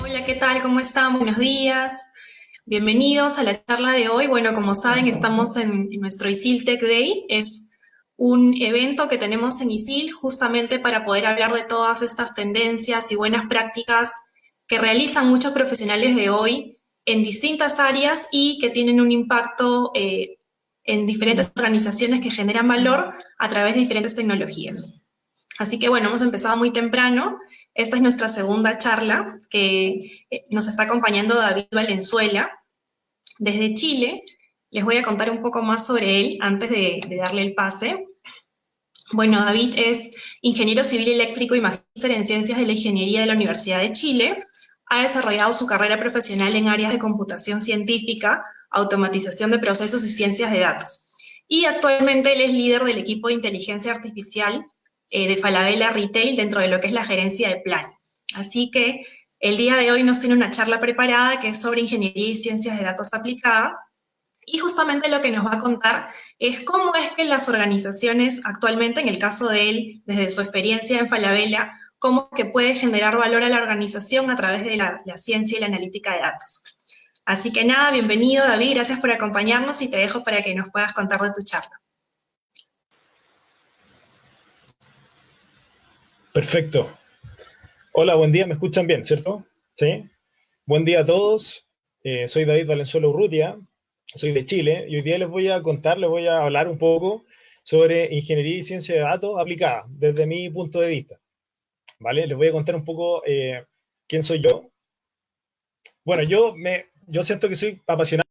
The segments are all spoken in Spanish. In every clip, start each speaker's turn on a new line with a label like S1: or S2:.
S1: Hola, ¿qué tal? ¿Cómo están? Buenos días. Bienvenidos a la charla de hoy. Bueno, como saben, estamos en nuestro ISIL Tech Day. Es un evento que tenemos en ISIL justamente para poder hablar de todas estas tendencias y buenas prácticas que realizan muchos profesionales de hoy en distintas áreas y que tienen un impacto en diferentes organizaciones que generan valor a través de diferentes tecnologías. Así que bueno, hemos empezado muy temprano. Esta es nuestra segunda charla que nos está acompañando David Valenzuela desde Chile. Les voy a contar un poco más sobre él antes de darle el pase. Bueno, David es ingeniero civil eléctrico y magíster en ciencias de la ingeniería de la Universidad de Chile. Ha desarrollado su carrera profesional en áreas de computación científica, automatización de procesos y ciencias de datos. Y actualmente él es líder del equipo de inteligencia artificial de Falabella Retail dentro de lo que es la gerencia de plan. Así que el día de hoy nos tiene una charla preparada que es sobre ingeniería y ciencias de datos aplicada. Y justamente lo que nos va a contar es cómo es que las organizaciones actualmente, en el caso de él, desde su experiencia en Falabella, cómo que puede generar valor a la organización a través de la ciencia y la analítica de datos. Así que nada, bienvenido David, gracias por acompañarnos y te dejo para que nos puedas contar de tu charla.
S2: Perfecto. Hola, buen día, ¿me escuchan bien, cierto? Sí. Buen día a todos. Soy David Valenzuela Urrutia, soy de Chile y hoy día les voy a hablar un poco sobre ingeniería y ciencia de datos aplicada desde mi punto de vista. ¿Vale? Les voy a contar un poco quién soy yo. Bueno, yo siento que soy apasionado.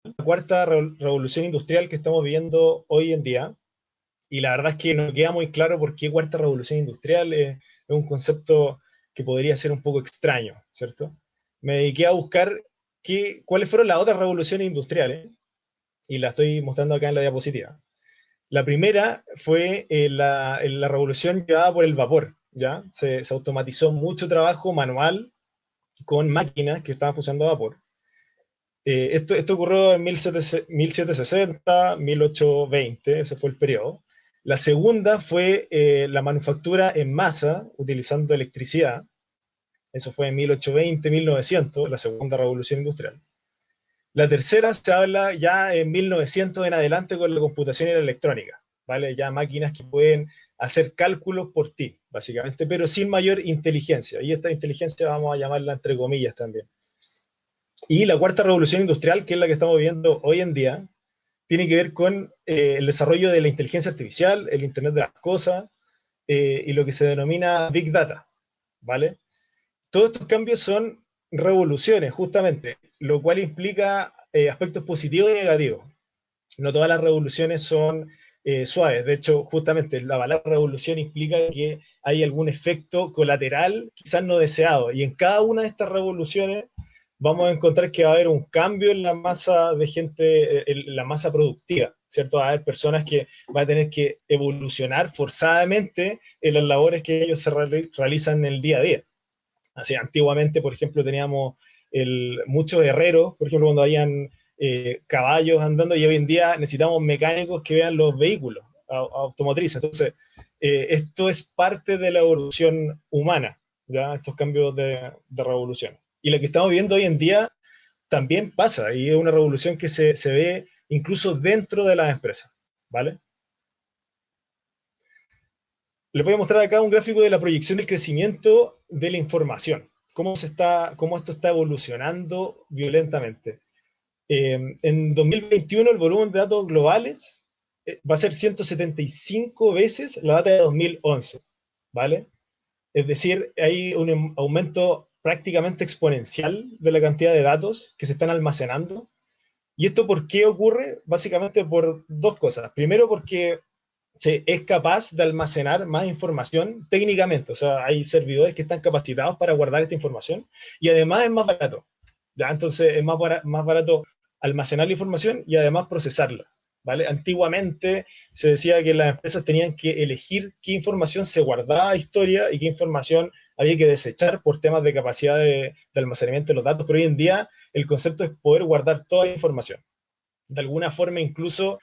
S2: La cuarta revolución industrial que estamos viviendo hoy en día. Y la verdad es que no queda muy claro por qué cuarta revolución industrial es un concepto que podría ser un poco extraño, ¿cierto? Me dediqué a buscar cuáles fueron las otras revoluciones industriales y la estoy mostrando acá en la diapositiva. La primera fue la revolución llevada por el vapor, ¿ya? Se automatizó mucho trabajo manual con máquinas que estaban funcionando a vapor. Esto ocurrió en 1760, 1820, ese fue el periodo. La segunda fue la manufactura en masa utilizando electricidad. Eso fue en 1820, 1900, la segunda revolución industrial. La tercera se habla ya en 1900 en adelante con la computación y la electrónica, ¿vale? Ya máquinas que pueden hacer cálculos por ti, básicamente, pero sin mayor inteligencia. Y esta inteligencia vamos a llamarla entre comillas también. Y la cuarta revolución industrial, que es la que estamos viviendo hoy en día, tiene que ver con el desarrollo de la inteligencia artificial, el Internet de las cosas y lo que se denomina Big Data, ¿vale? Todos estos cambios son revoluciones, justamente, lo cual implica aspectos positivos y negativos. No todas las revoluciones son suaves. De hecho, justamente la palabra revolución implica que hay algún efecto colateral, quizás no deseado. Y en cada una de estas revoluciones vamos a encontrar que va a haber un cambio en la masa de gente, en la masa productiva, ¿cierto? Va a haber personas que van a tener que evolucionar forzadamente en las labores que ellos realizan en el día a día. Así, antiguamente, por ejemplo, teníamos muchos herreros, por ejemplo, cuando habían caballos andando, y hoy en día necesitamos mecánicos que vean los vehículos automotrices. Entonces, esto es parte de la evolución humana, ¿ya? Estos cambios de revolución. Y lo que estamos viendo hoy en día también pasa, y es una revolución que se ve incluso dentro de las empresas, ¿vale? Les voy a mostrar acá un gráfico de la proyección del crecimiento de la información, cómo esto está evolucionando violentamente. En 2021 el volumen de datos globales va a ser 175 veces la data de 2011, ¿vale? Es decir, hay un aumento prácticamente exponencial de la cantidad de datos que se están almacenando. ¿Y esto por qué ocurre? Básicamente por dos cosas. Primero, porque es capaz de almacenar más información técnicamente. O sea, hay servidores que están capacitados para guardar esta información y además es más barato. ¿Ya? Entonces es más barato almacenar la información y además procesarla. ¿vale? Antiguamente se decía que las empresas tenían que elegir qué información se guardaba a historia y qué información había que desechar por temas de capacidad de almacenamiento de los datos, pero hoy en día el concepto es poder guardar toda la información. De alguna forma incluso,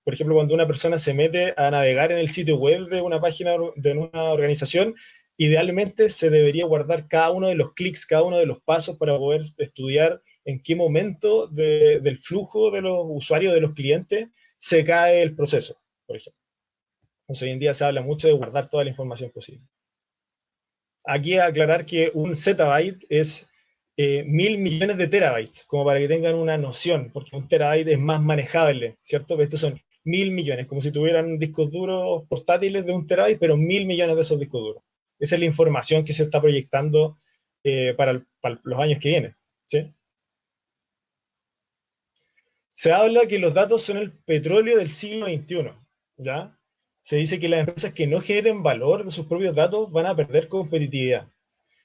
S2: por ejemplo, cuando una persona se mete a navegar en el sitio web de una página de una organización, idealmente se debería guardar cada uno de los clics, cada uno de los pasos para poder estudiar en qué momento del flujo de los usuarios, de los clientes, se cae el proceso, por ejemplo. Entonces, hoy en día se habla mucho de guardar toda la información posible. Aquí aclarar que un zettabyte es 1.000 millones de terabytes, como para que tengan una noción, porque un terabyte es más manejable, ¿cierto? Estos son 1.000 millones, como si tuvieran discos duros portátiles de un terabyte, pero 1.000 millones de esos discos duros. Esa es la información que se está proyectando para los años que vienen, ¿sí? Se habla que los datos son el petróleo del siglo XXI, ¿ya? Se dice que las empresas que no generen valor de sus propios datos van a perder competitividad.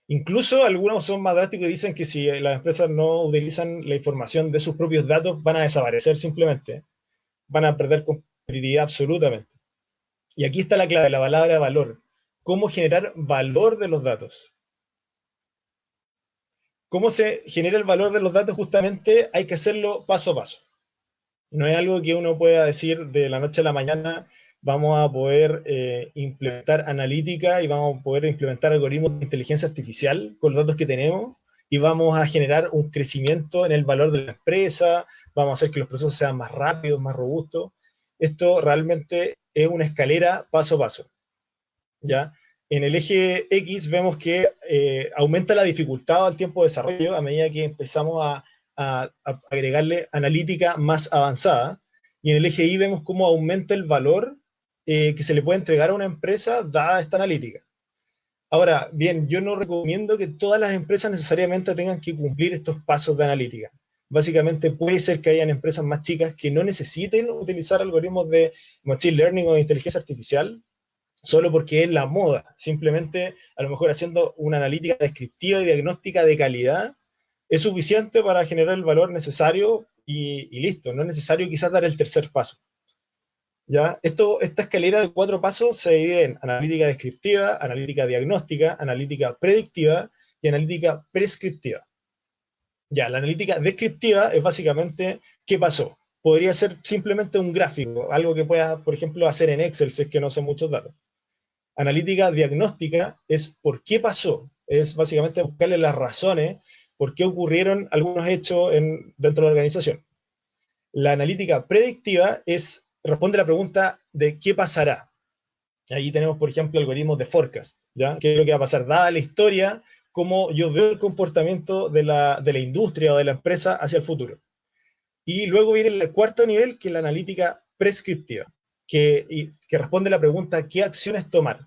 S2: Incluso algunos son más drásticos y dicen que si las empresas no utilizan la información de sus propios datos, van a desaparecer simplemente. Van a perder competitividad absolutamente. Y aquí está la clave, la palabra valor. ¿Cómo generar valor de los datos? ¿Cómo se genera el valor de los datos? Justamente hay que hacerlo paso a paso. No es algo que uno pueda decir de la noche a la mañana, vamos a poder implementar analítica y vamos a poder implementar algoritmos de inteligencia artificial con los datos que tenemos y vamos a generar un crecimiento en el valor de la empresa, vamos a hacer que los procesos sean más rápidos, más robustos. Esto realmente es una escalera paso a paso, ¿ya? En el eje X vemos que aumenta la dificultad al tiempo de desarrollo a medida que empezamos a agregarle analítica más avanzada. Y en el eje Y vemos cómo aumenta el valor que se le puede entregar a una empresa dada esta analítica. Ahora, bien, yo no recomiendo que todas las empresas necesariamente tengan que cumplir estos pasos de analítica. Básicamente puede ser que hayan empresas más chicas que no necesiten utilizar algoritmos de machine learning o de inteligencia artificial, solo porque es la moda. Simplemente, a lo mejor haciendo una analítica descriptiva y diagnóstica de calidad, es suficiente para generar el valor necesario y listo. No es necesario quizás dar el tercer paso. ¿Ya? Esta escalera de 4 pasos se divide en analítica descriptiva, analítica diagnóstica, analítica predictiva y analítica prescriptiva. Ya, la analítica descriptiva es básicamente qué pasó. Podría ser simplemente un gráfico, algo que puedas, por ejemplo, hacer en Excel si es que no sé muchos datos. Analítica diagnóstica es por qué pasó, es básicamente buscarle las razones por qué ocurrieron algunos hechos dentro de la organización. La analítica predictiva responde a la pregunta de qué pasará. Ahí tenemos, por ejemplo, algoritmos de forecast, ¿ya? ¿Qué es lo que va a pasar? Dada la historia, cómo yo veo el comportamiento de la industria o de la empresa hacia el futuro. Y luego viene el cuarto nivel, que es la analítica prescriptiva, que responde a la pregunta ¿qué acciones tomar?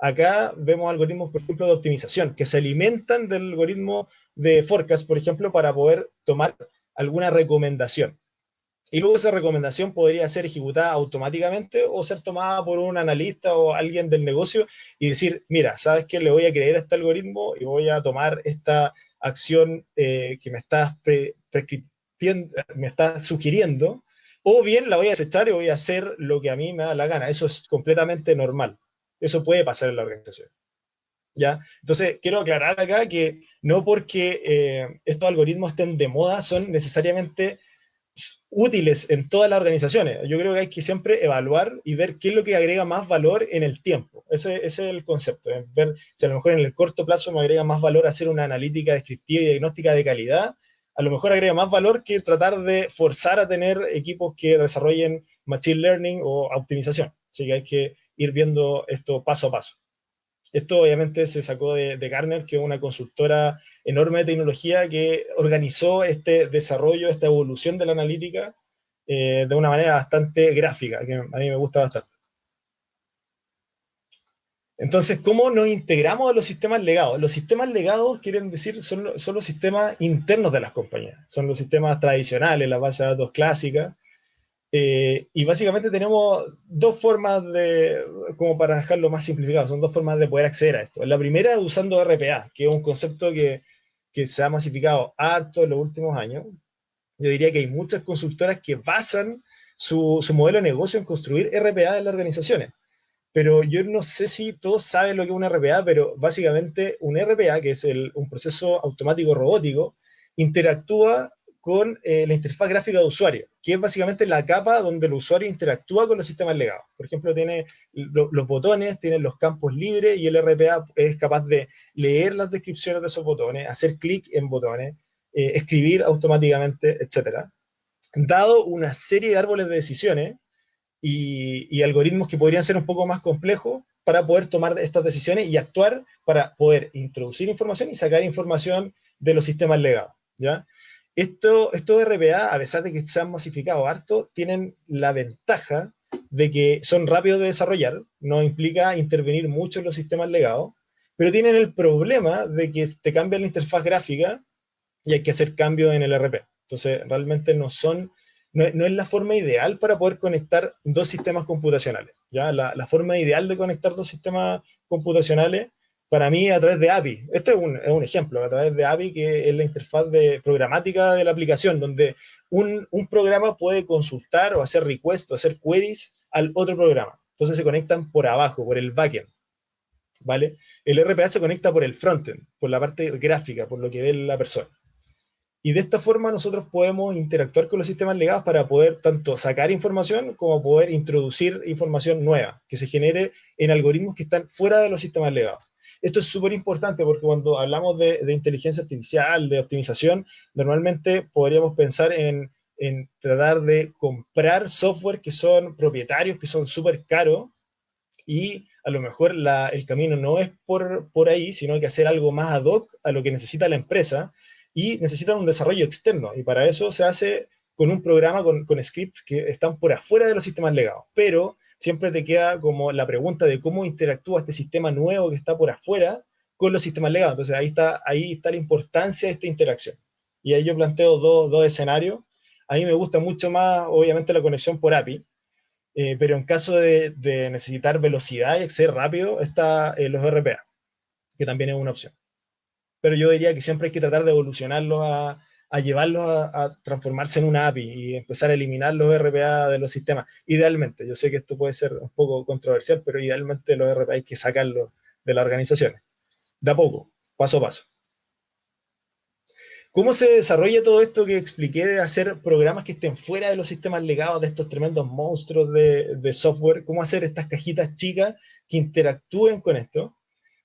S2: Acá vemos algoritmos, por ejemplo, de optimización, que se alimentan del algoritmo de forecast, por ejemplo, para poder tomar alguna recomendación. Y luego esa recomendación podría ser ejecutada automáticamente o ser tomada por un analista o alguien del negocio y decir, mira, ¿sabes qué? Le voy a creer a este algoritmo y voy a tomar esta acción que me está sugiriendo, o bien la voy a desechar y voy a hacer lo que a mí me da la gana. Eso es completamente normal. Eso puede pasar en la organización. ¿Ya? Entonces, quiero aclarar acá que no porque estos algoritmos estén de moda son necesariamente útiles en todas las organizaciones. Yo creo que hay que siempre evaluar y ver qué es lo que agrega más valor en el tiempo. Ese es el concepto. Ver si a lo mejor en el corto plazo me agrega más valor hacer una analítica descriptiva y diagnóstica de calidad. A lo mejor agrega más valor que tratar de forzar a tener equipos que desarrollen machine learning o optimización. Así que hay que ir viendo esto paso a paso. Esto obviamente se sacó de Gartner, que es una consultora enorme de tecnología que organizó este desarrollo, esta evolución de la analítica de una manera bastante gráfica, que a mí me gusta bastante. Entonces, ¿cómo nos integramos a los sistemas legados? Los sistemas legados quieren decir son los sistemas internos de las compañías, son los sistemas tradicionales, las bases de datos clásicas, y básicamente tenemos dos formas como para dejarlo más simplificado, son dos formas de poder acceder a esto. La primera es usando RPA, que es un concepto que se ha masificado harto en los últimos años. Yo diría que hay muchas consultoras que basan su modelo de negocio en construir RPA en las organizaciones. Pero yo no sé si todos saben lo que es un RPA, pero básicamente un RPA, que es un proceso automático robótico, interactúa con la interfaz gráfica de usuario, que es básicamente la capa donde el usuario interactúa con los sistemas legados. Por ejemplo, tiene los botones, tiene los campos libres y el RPA es capaz de leer las descripciones de esos botones, hacer clic en botones, escribir automáticamente, etcétera. Dado una serie de árboles de decisiones, y algoritmos que podrían ser un poco más complejos para poder tomar estas decisiones y actuar para poder introducir información y sacar información de los sistemas legados, ¿ya? Estos RPA, a pesar de que se han masificado harto, tienen la ventaja de que son rápidos de desarrollar, no implica intervenir mucho en los sistemas legados, pero tienen el problema de que te cambia la interfaz gráfica y hay que hacer cambios en el RP. Entonces, realmente no es la forma ideal para poder conectar dos sistemas computacionales. ¿Ya? La forma ideal de conectar dos sistemas computacionales, para mí, a través de API. Este es un ejemplo, a través de API, que es la interfaz programática de la aplicación, donde un programa puede consultar o hacer requests o hacer queries al otro programa. Entonces se conectan por abajo, por el backend. ¿Vale? El RPA se conecta por el frontend, por la parte gráfica, por lo que ve la persona. Y de esta forma nosotros podemos interactuar con los sistemas legados para poder tanto sacar información como poder introducir información nueva que se genere en algoritmos que están fuera de los sistemas legados. Esto es súper importante porque cuando hablamos de inteligencia artificial, de optimización, normalmente podríamos pensar en tratar de comprar software que son propietarios, que son súper caros, y a lo mejor el camino no es por ahí, sino que hacer algo más ad hoc a lo que necesita la empresa y necesitan un desarrollo externo. Y para eso se hace con un programa, con scripts que están por afuera de los sistemas legados. Pero siempre te queda como la pregunta de cómo interactúa este sistema nuevo que está por afuera con los sistemas legados. Entonces ahí está la importancia de esta interacción. Y ahí yo planteo dos escenarios. A mí me gusta mucho más, obviamente, la conexión por API, pero en caso de necesitar velocidad y acceder rápido, está los RPA, que también es una opción. Pero yo diría que siempre hay que tratar de evolucionarlos a llevarlos a transformarse en una API y empezar a eliminar los RPA de los sistemas. Idealmente, yo sé que esto puede ser un poco controversial, pero idealmente los RPA hay que sacarlos de las organizaciones. De a poco, paso a paso. ¿Cómo se desarrolla todo esto que expliqué de hacer programas que estén fuera de los sistemas legados de estos tremendos monstruos de software? ¿Cómo hacer estas cajitas chicas que interactúen con esto?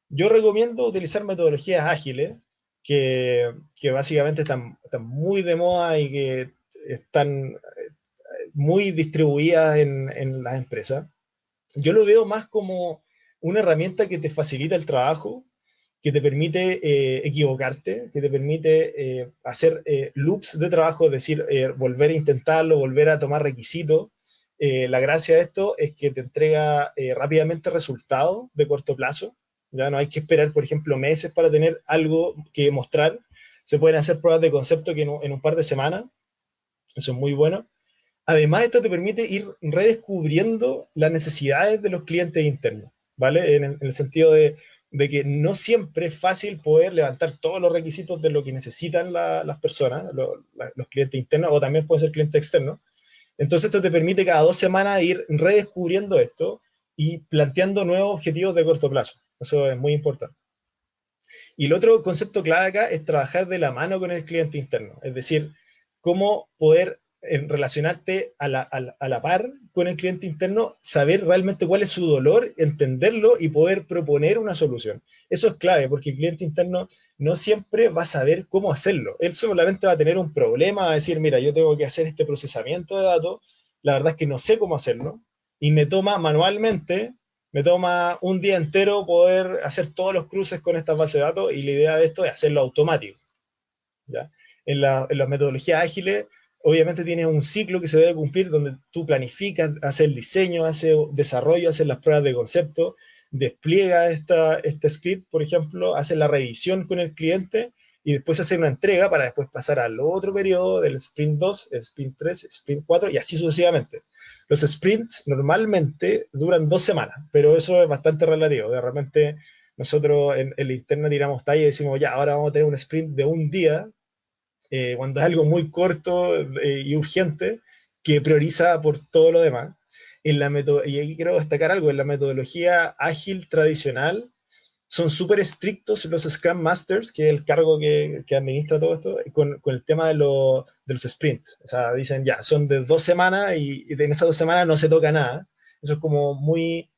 S2: Yo recomiendo utilizar metodologías ágiles que básicamente están muy de moda y que están muy distribuidas en las empresas. Yo lo veo más como una herramienta que te facilita el trabajo, que te permite equivocarte, que te permite hacer loops de trabajo, es decir, volver a intentarlo, volver a tomar requisitos. La gracia de esto es que te entrega rápidamente resultados de corto plazo. Ya no hay que esperar, por ejemplo, meses para tener algo que mostrar. Se pueden hacer pruebas de concepto que en un par de semanas. Eso es muy bueno. Además, esto te permite ir redescubriendo las necesidades de los clientes internos, ¿vale? En el sentido de que no siempre es fácil poder levantar todos los requisitos de lo que necesitan las personas, los clientes internos, o también pueden ser clientes externos. Entonces, esto te permite cada 2 semanas ir redescubriendo esto y planteando nuevos objetivos de corto plazo. Eso es muy importante. Y el otro concepto clave acá es trabajar de la mano con el cliente interno, es decir, cómo poder relacionarte a la par con el cliente interno, saber realmente cuál es su dolor, entenderlo y poder proponer una solución. Eso es clave porque el cliente interno no siempre va a saber cómo hacerlo. Él solamente va a tener un problema, va a decir, mira, yo tengo que hacer este procesamiento de datos, la verdad es que no sé cómo hacerlo y me toma manualmente, me toma un día entero poder hacer todos los cruces con estas bases de datos y la idea de esto es hacerlo automático. ¿Ya? En las metodologías ágiles, obviamente tienes un ciclo que se debe cumplir donde tú planificas, haces el diseño, haces desarrollo, haces las pruebas de concepto, despliega este script, por ejemplo, haces la revisión con el cliente y después hacer una entrega para después pasar al otro periodo del sprint 2, el sprint 3, sprint 4 y así sucesivamente. Los sprints normalmente duran 2 semanas, pero eso es bastante relativo. De repente nosotros en la interna tiramos talla y decimos, ya, ahora vamos a tener un sprint de un día, cuando es algo muy corto y urgente, que prioriza por todo lo demás. Y aquí quiero destacar algo, en la metodología ágil tradicional son súper estrictos los Scrum Masters, que es el cargo que administra todo esto, con el tema de los sprints. O sea, dicen ya, son de 2 semanas y en esas 2 semanas no se toca nada. Eso es como muy,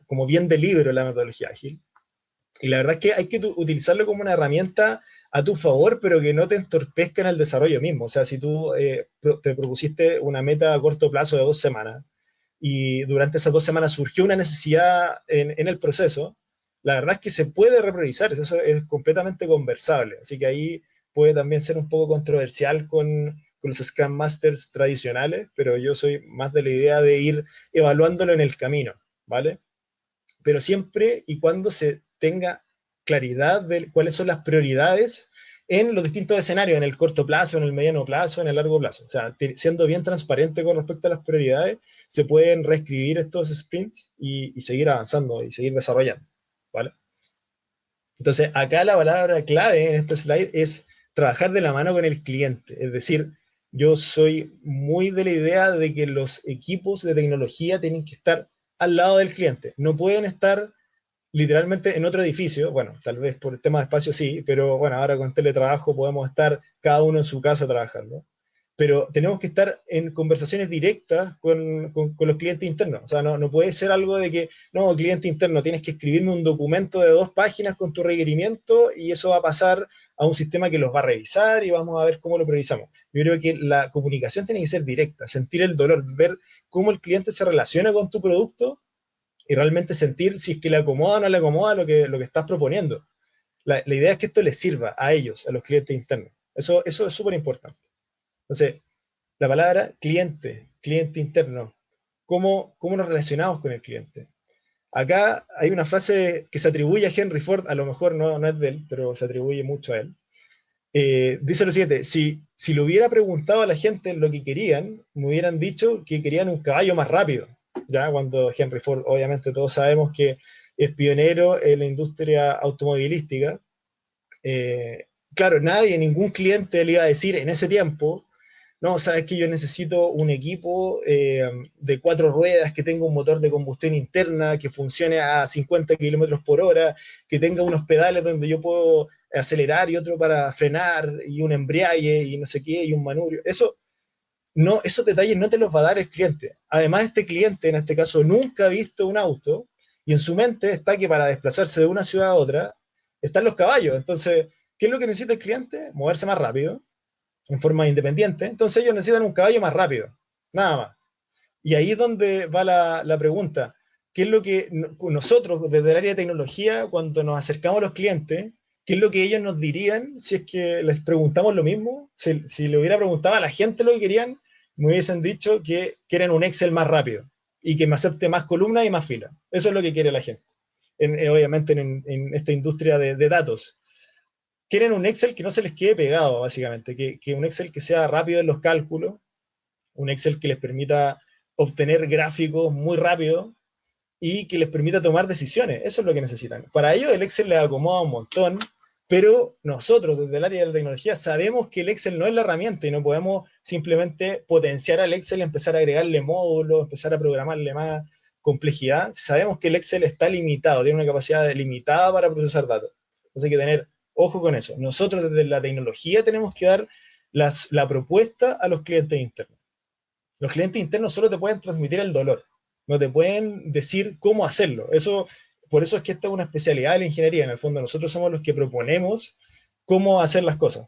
S2: como bien de libro la metodología ágil. Y la verdad es que hay que utilizarlo como una herramienta a tu favor, pero que no te entorpezca en el desarrollo mismo. O sea, si tú te propusiste una meta a corto plazo de 2 semanas y durante esas 2 semanas surgió una necesidad en el proceso, la verdad es que se puede repriorizar, eso es completamente conversable. Así que ahí puede también ser un poco controversial con los Scrum Masters tradicionales, pero yo soy más de la idea de ir evaluándolo en el camino, ¿vale? Pero siempre y cuando se tenga claridad de cuáles son las prioridades en los distintos escenarios, en el corto plazo, en el mediano plazo, en el largo plazo. O sea, siendo bien transparente con respecto a las prioridades, se pueden reescribir estos sprints y seguir avanzando y seguir desarrollando, ¿vale? Entonces, acá la palabra clave en este slide es trabajar de la mano con el cliente. Es decir, yo soy muy de la idea de que los equipos de tecnología tienen que estar al lado del cliente. No pueden estar literalmente en otro edificio, bueno, tal vez por el tema de espacio sí, pero bueno, ahora con teletrabajo podemos estar cada uno en su casa trabajando. Pero tenemos que estar en conversaciones directas con los clientes internos. O sea, no puede ser algo de que, no, cliente interno, tienes que escribirme un documento de 2 páginas con tu requerimiento y eso va a pasar a un sistema que los va a revisar y vamos a ver cómo lo priorizamos. Yo creo que la comunicación tiene que ser directa, sentir el dolor, ver cómo el cliente se relaciona con tu producto y realmente sentir si es que le acomoda o no le acomoda lo que estás proponiendo. La idea es que esto les sirva a ellos, a los clientes internos. Eso es súper importante. Entonces, la palabra cliente, cliente interno, ¿cómo nos relacionamos con el cliente? Acá hay una frase que se atribuye a Henry Ford, a lo mejor no es de él, pero se atribuye mucho a él. Dice lo siguiente, si le hubiera preguntado a la gente lo que querían, me hubieran dicho que querían un caballo más rápido. Ya cuando Henry Ford, obviamente todos sabemos que es pionero en la industria automovilística, claro, nadie, ningún cliente le iba a decir en ese tiempo, no, sabes que yo necesito un equipo de 4 ruedas, que tenga un motor de combustión interna, que funcione a 50 kilómetros por hora, que tenga unos pedales donde yo puedo acelerar y otro para frenar, y un embrague y no sé qué, y un manubrio. Eso, no, esos detalles no te los va a dar el cliente. Además, este cliente, en este caso, nunca ha visto un auto y en su mente está que para desplazarse de una ciudad a otra están los caballos. Entonces, ¿qué es lo que necesita el cliente? Moverse más rápido, en forma independiente. Entonces ellos necesitan un caballo más rápido, nada más. Y ahí es donde va la pregunta. ¿Qué es lo que nosotros, desde el área de tecnología, cuando nos acercamos a los clientes, qué es lo que ellos nos dirían si es que les preguntamos lo mismo? Si le hubiera preguntado a la gente lo que querían, me hubiesen dicho que quieren un Excel más rápido y que me acepte más columnas y más filas. Eso es lo que quiere la gente, obviamente en esta industria de datos. Quieren un Excel que no se les quede pegado, básicamente, que un Excel que sea rápido en los cálculos, un Excel que les permita obtener gráficos muy rápido y que les permita tomar decisiones. Eso es lo que necesitan. Para ello el Excel les acomoda un montón, pero nosotros desde el área de la tecnología sabemos que el Excel no es la herramienta y no podemos simplemente potenciar al Excel, empezar a agregarle módulos, empezar a programarle más complejidad. Sabemos que el Excel está limitado, tiene una capacidad limitada para procesar datos. Entonces hay que tener ojo con eso. Nosotros desde la tecnología tenemos que dar la propuesta a los clientes internos. Los clientes internos solo te pueden transmitir el dolor, no te pueden decir cómo hacerlo. Por eso es que esta es una especialidad de la ingeniería. En el fondo, nosotros somos los que proponemos cómo hacer las cosas,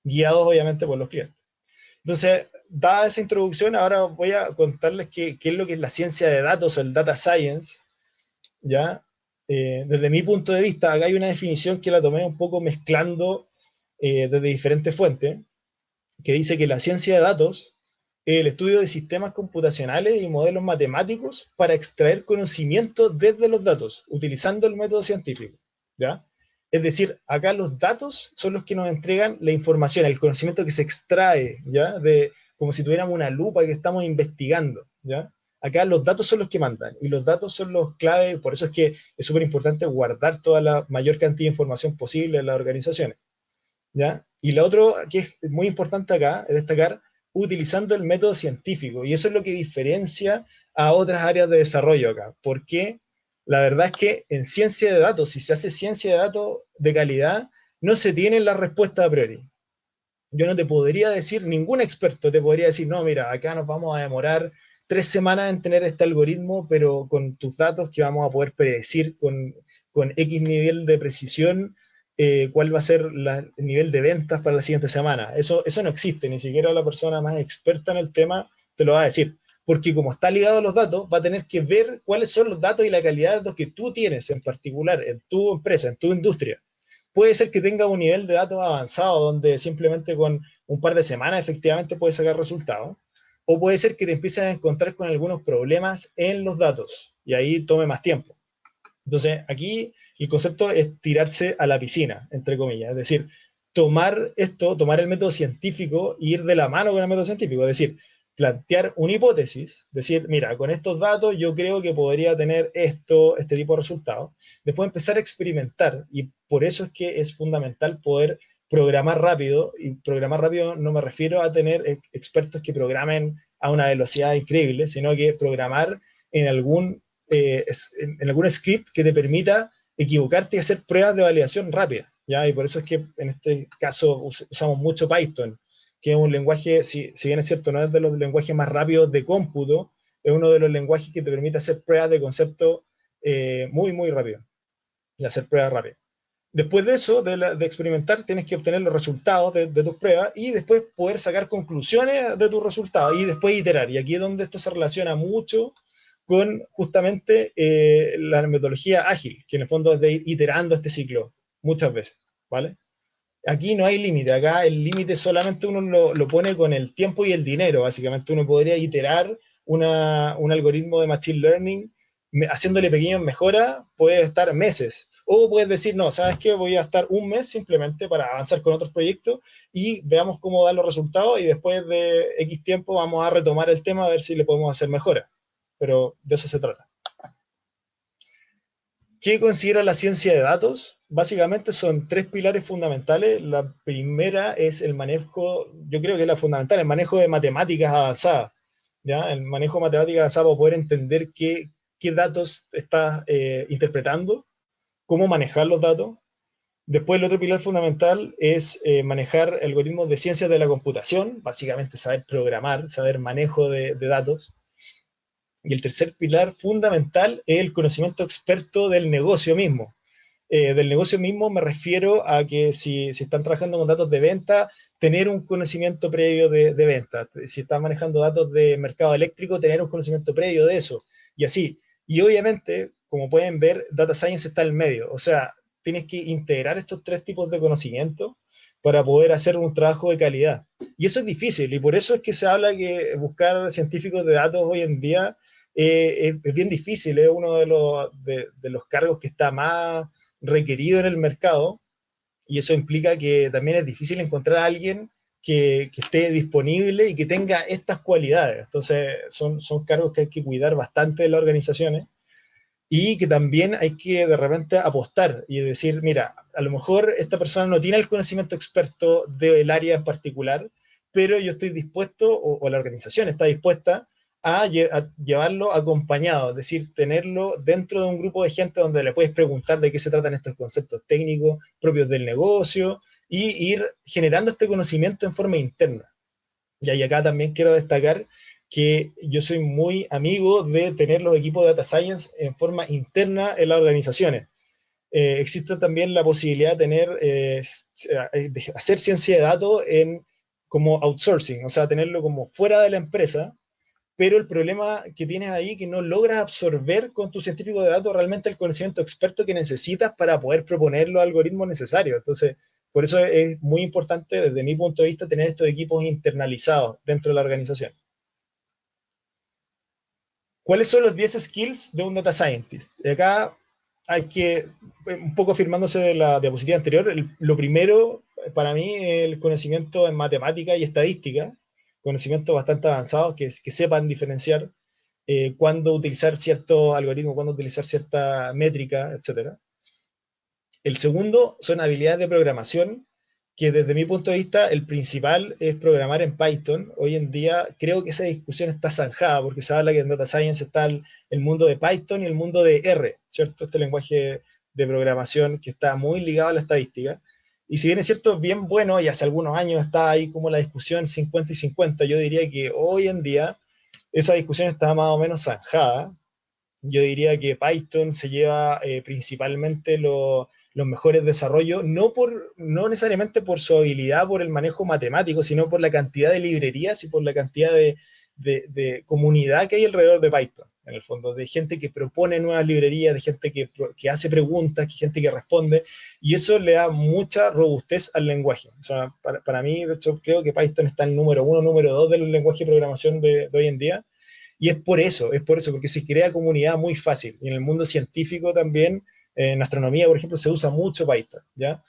S2: guiados obviamente por los clientes. Entonces, dada esa introducción, ahora voy a contarles qué es lo que es la ciencia de datos, o el data science, ¿ya? Desde mi punto de vista, acá hay una definición que la tomé un poco mezclando desde diferentes fuentes, que dice que la ciencia de datos es el estudio de sistemas computacionales y modelos matemáticos para extraer conocimiento desde los datos, utilizando el método científico, ¿ya? Es decir, acá los datos son los que nos entregan la información, el conocimiento que se extrae, ¿ya? Como si tuviéramos una lupa que estamos investigando, ¿ya? Acá los datos son los que mandan y los datos son los claves, por eso es que es súper importante guardar toda la mayor cantidad de información posible en las organizaciones, ¿ya? Y lo otro que es muy importante acá es destacar utilizando el método científico. Y eso es lo que diferencia a otras áreas de desarrollo acá. Porque la verdad es que en ciencia de datos, si se hace ciencia de datos de calidad, no se tienen las respuestas a priori. Yo no te podría decir, ningún experto te podría decir, no, mira, acá nos vamos a demorar 3 semanas en tener este algoritmo, pero con tus datos que vamos a poder predecir con X nivel de precisión cuál va a ser el nivel de ventas para la siguiente semana. Eso no existe, ni siquiera la persona más experta en el tema te lo va a decir. Porque como está ligado a los datos, va a tener que ver cuáles son los datos y la calidad de datos que tú tienes en particular en tu empresa, en tu industria. Puede ser que tenga un nivel de datos avanzado donde simplemente con un par de semanas efectivamente puedes sacar resultados, o puede ser que te empieces a encontrar con algunos problemas en los datos y ahí tome más tiempo. Entonces, aquí el concepto es tirarse a la piscina, entre comillas, es decir, tomar el método científico e ir de la mano con el método científico, es decir, plantear una hipótesis, decir, mira, con estos datos yo creo que podría tener este tipo de resultados, después empezar a experimentar, y por eso es que es fundamental poder programar rápido, y programar rápido no me refiero a tener expertos que programen a una velocidad increíble, sino que programar en en algún script que te permita equivocarte y hacer pruebas de validación rápida, ¿ya? Y por eso es que en este caso usamos mucho Python, que es un lenguaje, si bien es cierto, no es de los lenguajes más rápidos de cómputo, es uno de los lenguajes que te permite hacer pruebas de concepto muy, muy rápido, y hacer pruebas rápidas. Después de eso, de experimentar, tienes que obtener los resultados de tus pruebas y después poder sacar conclusiones de tus resultados y después iterar. Y aquí es donde esto se relaciona mucho con justamente la metodología ágil, que en el fondo es de ir iterando este ciclo muchas veces, ¿vale? Aquí no hay límite, acá el límite solamente uno lo pone con el tiempo y el dinero, básicamente uno podría iterar un algoritmo de Machine Learning haciéndole pequeñas mejoras, puede estar meses, o puedes decir, no, ¿sabes qué? Voy a estar un mes simplemente para avanzar con otros proyectos y veamos cómo dan los resultados y después de X tiempo vamos a retomar el tema a ver si le podemos hacer mejoras, pero de eso se trata. ¿Qué considera la ciencia de datos? Básicamente son tres pilares fundamentales. La primera es el manejo, yo creo que es la fundamental, el manejo de matemáticas avanzadas. ¿Ya? El manejo de matemáticas avanzadas para poder entender qué datos estás interpretando, cómo manejar los datos. Después el otro pilar fundamental es manejar algoritmos de ciencias de la computación, básicamente saber programar, saber manejo de datos. Y el tercer pilar fundamental es el conocimiento experto del negocio mismo. Del negocio mismo me refiero a que si están trabajando con datos de venta, tener un conocimiento previo de venta. Si están manejando datos de mercado eléctrico, tener un conocimiento previo de eso. Y así. Y obviamente, como pueden ver, Data Science está en medio. O sea, tienes que integrar estos tres tipos de conocimiento para poder hacer un trabajo de calidad. Y eso es difícil, y por eso es que se habla que buscar científicos de datos hoy en día es bien difícil, es uno de los cargos que está más requerido en el mercado, y eso implica que también es difícil encontrar a alguien que esté disponible y que tenga estas cualidades. Entonces, son cargos que hay que cuidar bastante de las organizaciones y que también hay que de repente apostar y decir, mira, a lo mejor esta persona no tiene el conocimiento experto del área en particular, pero yo estoy dispuesto, o la organización está dispuesta a llevarlo acompañado, es decir, tenerlo dentro de un grupo de gente donde le puedes preguntar de qué se tratan estos conceptos técnicos propios del negocio y ir generando este conocimiento en forma interna. Y acá también quiero destacar que yo soy muy amigo de tener los equipos de Data Science en forma interna en las organizaciones. Existe también la posibilidad de hacer ciencia de datos como outsourcing, o sea, tenerlo como fuera de la empresa, pero el problema que tienes ahí es que no logras absorber con tu científico de datos realmente el conocimiento experto que necesitas para poder proponer los algoritmos necesarios. Entonces, por eso es muy importante, desde mi punto de vista, tener estos equipos internalizados dentro de la organización. ¿Cuáles son los 10 skills de un data scientist? De acá hay que, un poco afirmándose de la diapositiva anterior, lo primero para mí es el conocimiento en matemática y estadística, conocimiento bastante avanzado, que sepan diferenciar cuándo utilizar cierto algoritmo, cuándo utilizar cierta métrica, etc. El segundo son habilidades de programación que desde mi punto de vista el principal es programar en Python. Hoy en día creo que esa discusión está zanjada porque se habla que en Data Science está el mundo de Python y el mundo de R, ¿cierto? Este lenguaje de programación que está muy ligado a la estadística. Y si bien es cierto, es bien bueno, y hace algunos años está ahí como la discusión 50 y 50, yo diría que hoy en día esa discusión está más o menos zanjada. Yo diría que Python se lleva principalmente los mejores desarrollos, no necesariamente por su habilidad por el manejo matemático, sino por la cantidad de librerías y por la cantidad de comunidad que hay alrededor de Python, en el fondo, de gente que propone nuevas librerías, de gente que hace preguntas, de gente que responde, y eso le da mucha robustez al lenguaje. O sea, para mí, de hecho, creo que Python está en el número uno, número dos del lenguaje de programación de hoy en día, y es por eso, porque se crea comunidad muy fácil. Y en el mundo científico también, en astronomía, por ejemplo, se usa mucho Python, ¿ya?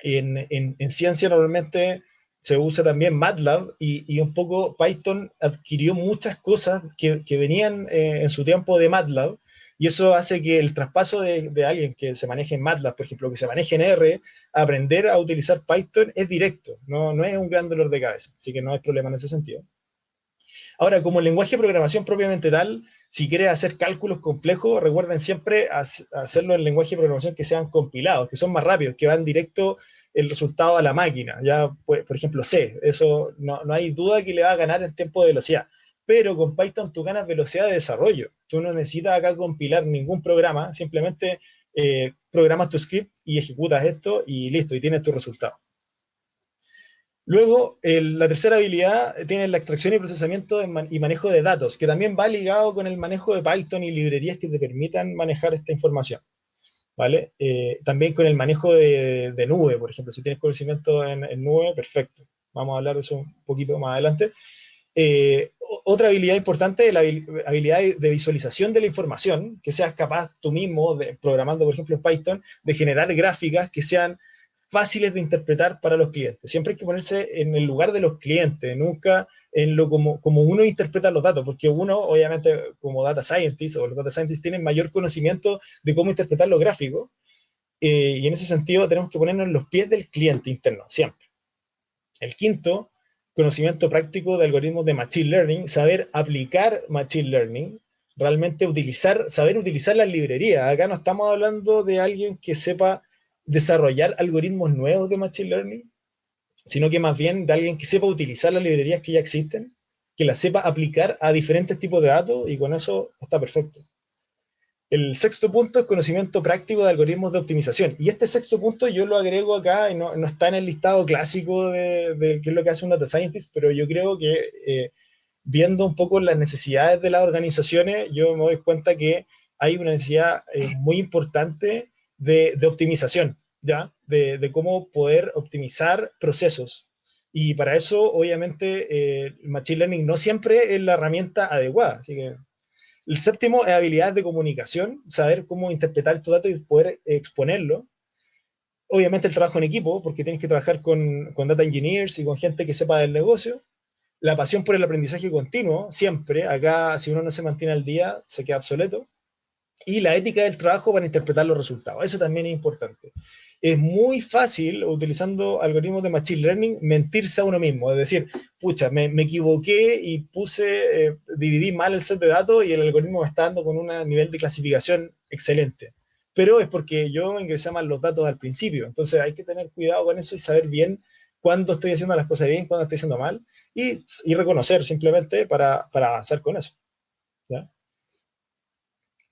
S2: En ciencia normalmente se usa también MATLAB y un poco Python adquirió muchas cosas que venían en su tiempo de MATLAB y eso hace que el traspaso de alguien que se maneje en MATLAB, por ejemplo, que se maneje en R, aprender a utilizar Python es directo, no es un gran dolor de cabeza, así que no hay problema en ese sentido. Ahora, como lenguaje de programación propiamente tal, si quieres hacer cálculos complejos, recuerden siempre hacerlo en lenguaje de programación que sean compilados, que son más rápidos, que van directo el resultado a la máquina. Ya, pues, por ejemplo, C, eso no hay duda que le va a ganar en tiempo de velocidad. Pero con Python tú ganas velocidad de desarrollo. Tú no necesitas acá compilar ningún programa, simplemente programas tu script y ejecutas esto y listo, y tienes tu resultado. Luego, la tercera habilidad tiene la extracción y procesamiento y manejo de datos, que también va ligado con el manejo de Python y librerías que te permitan manejar esta información, ¿vale? También con el manejo de nube, por ejemplo, si tienes conocimiento en nube, perfecto. Vamos a hablar de eso un poquito más adelante. Otra habilidad importante es la habilidad de visualización de la información, que seas capaz tú mismo, programando por ejemplo en Python, de generar gráficas que sean fáciles de interpretar para los clientes. Siempre hay que ponerse en el lugar de los clientes, nunca en lo como uno interpreta los datos, porque uno, obviamente, como data scientist o los data scientists tienen mayor conocimiento de cómo interpretar los gráficos, y en ese sentido tenemos que ponernos en los pies del cliente interno, siempre. El quinto, conocimiento práctico de algoritmos de Machine Learning, saber aplicar Machine Learning, realmente saber utilizar las librerías. Acá no estamos hablando de alguien que sepa desarrollar algoritmos nuevos de Machine Learning, sino que más bien de alguien que sepa utilizar las librerías que ya existen, que las sepa aplicar a diferentes tipos de datos y con eso está perfecto. El sexto punto es conocimiento práctico de algoritmos de optimización. Y este sexto punto yo lo agrego acá y no está en el listado clásico de qué es lo que hace un data scientist, pero yo creo que viendo un poco las necesidades de las organizaciones, yo me doy cuenta que hay una necesidad muy importante de optimización, ¿ya? De cómo poder optimizar procesos. Y para eso, obviamente, el Machine Learning no siempre es la herramienta adecuada. Así que el séptimo es habilidades de comunicación, saber cómo interpretar estos datos y poder exponerlo. Obviamente el trabajo en equipo, porque tienes que trabajar con data engineers y con gente que sepa del negocio. La pasión por el aprendizaje continuo, siempre. Acá, si uno no se mantiene al día, se queda obsoleto. Y la ética del trabajo para interpretar los resultados. Eso también es importante. Es muy fácil, utilizando algoritmos de Machine Learning, mentirse a uno mismo. Es decir, pucha, me equivoqué y dividí mal el set de datos y el algoritmo me está dando con un nivel de clasificación excelente. Pero es porque yo ingresé mal los datos al principio. Entonces hay que tener cuidado con eso y saber bien cuándo estoy haciendo las cosas bien, cuándo estoy haciendo mal y reconocer simplemente para avanzar con eso. ¿Ya?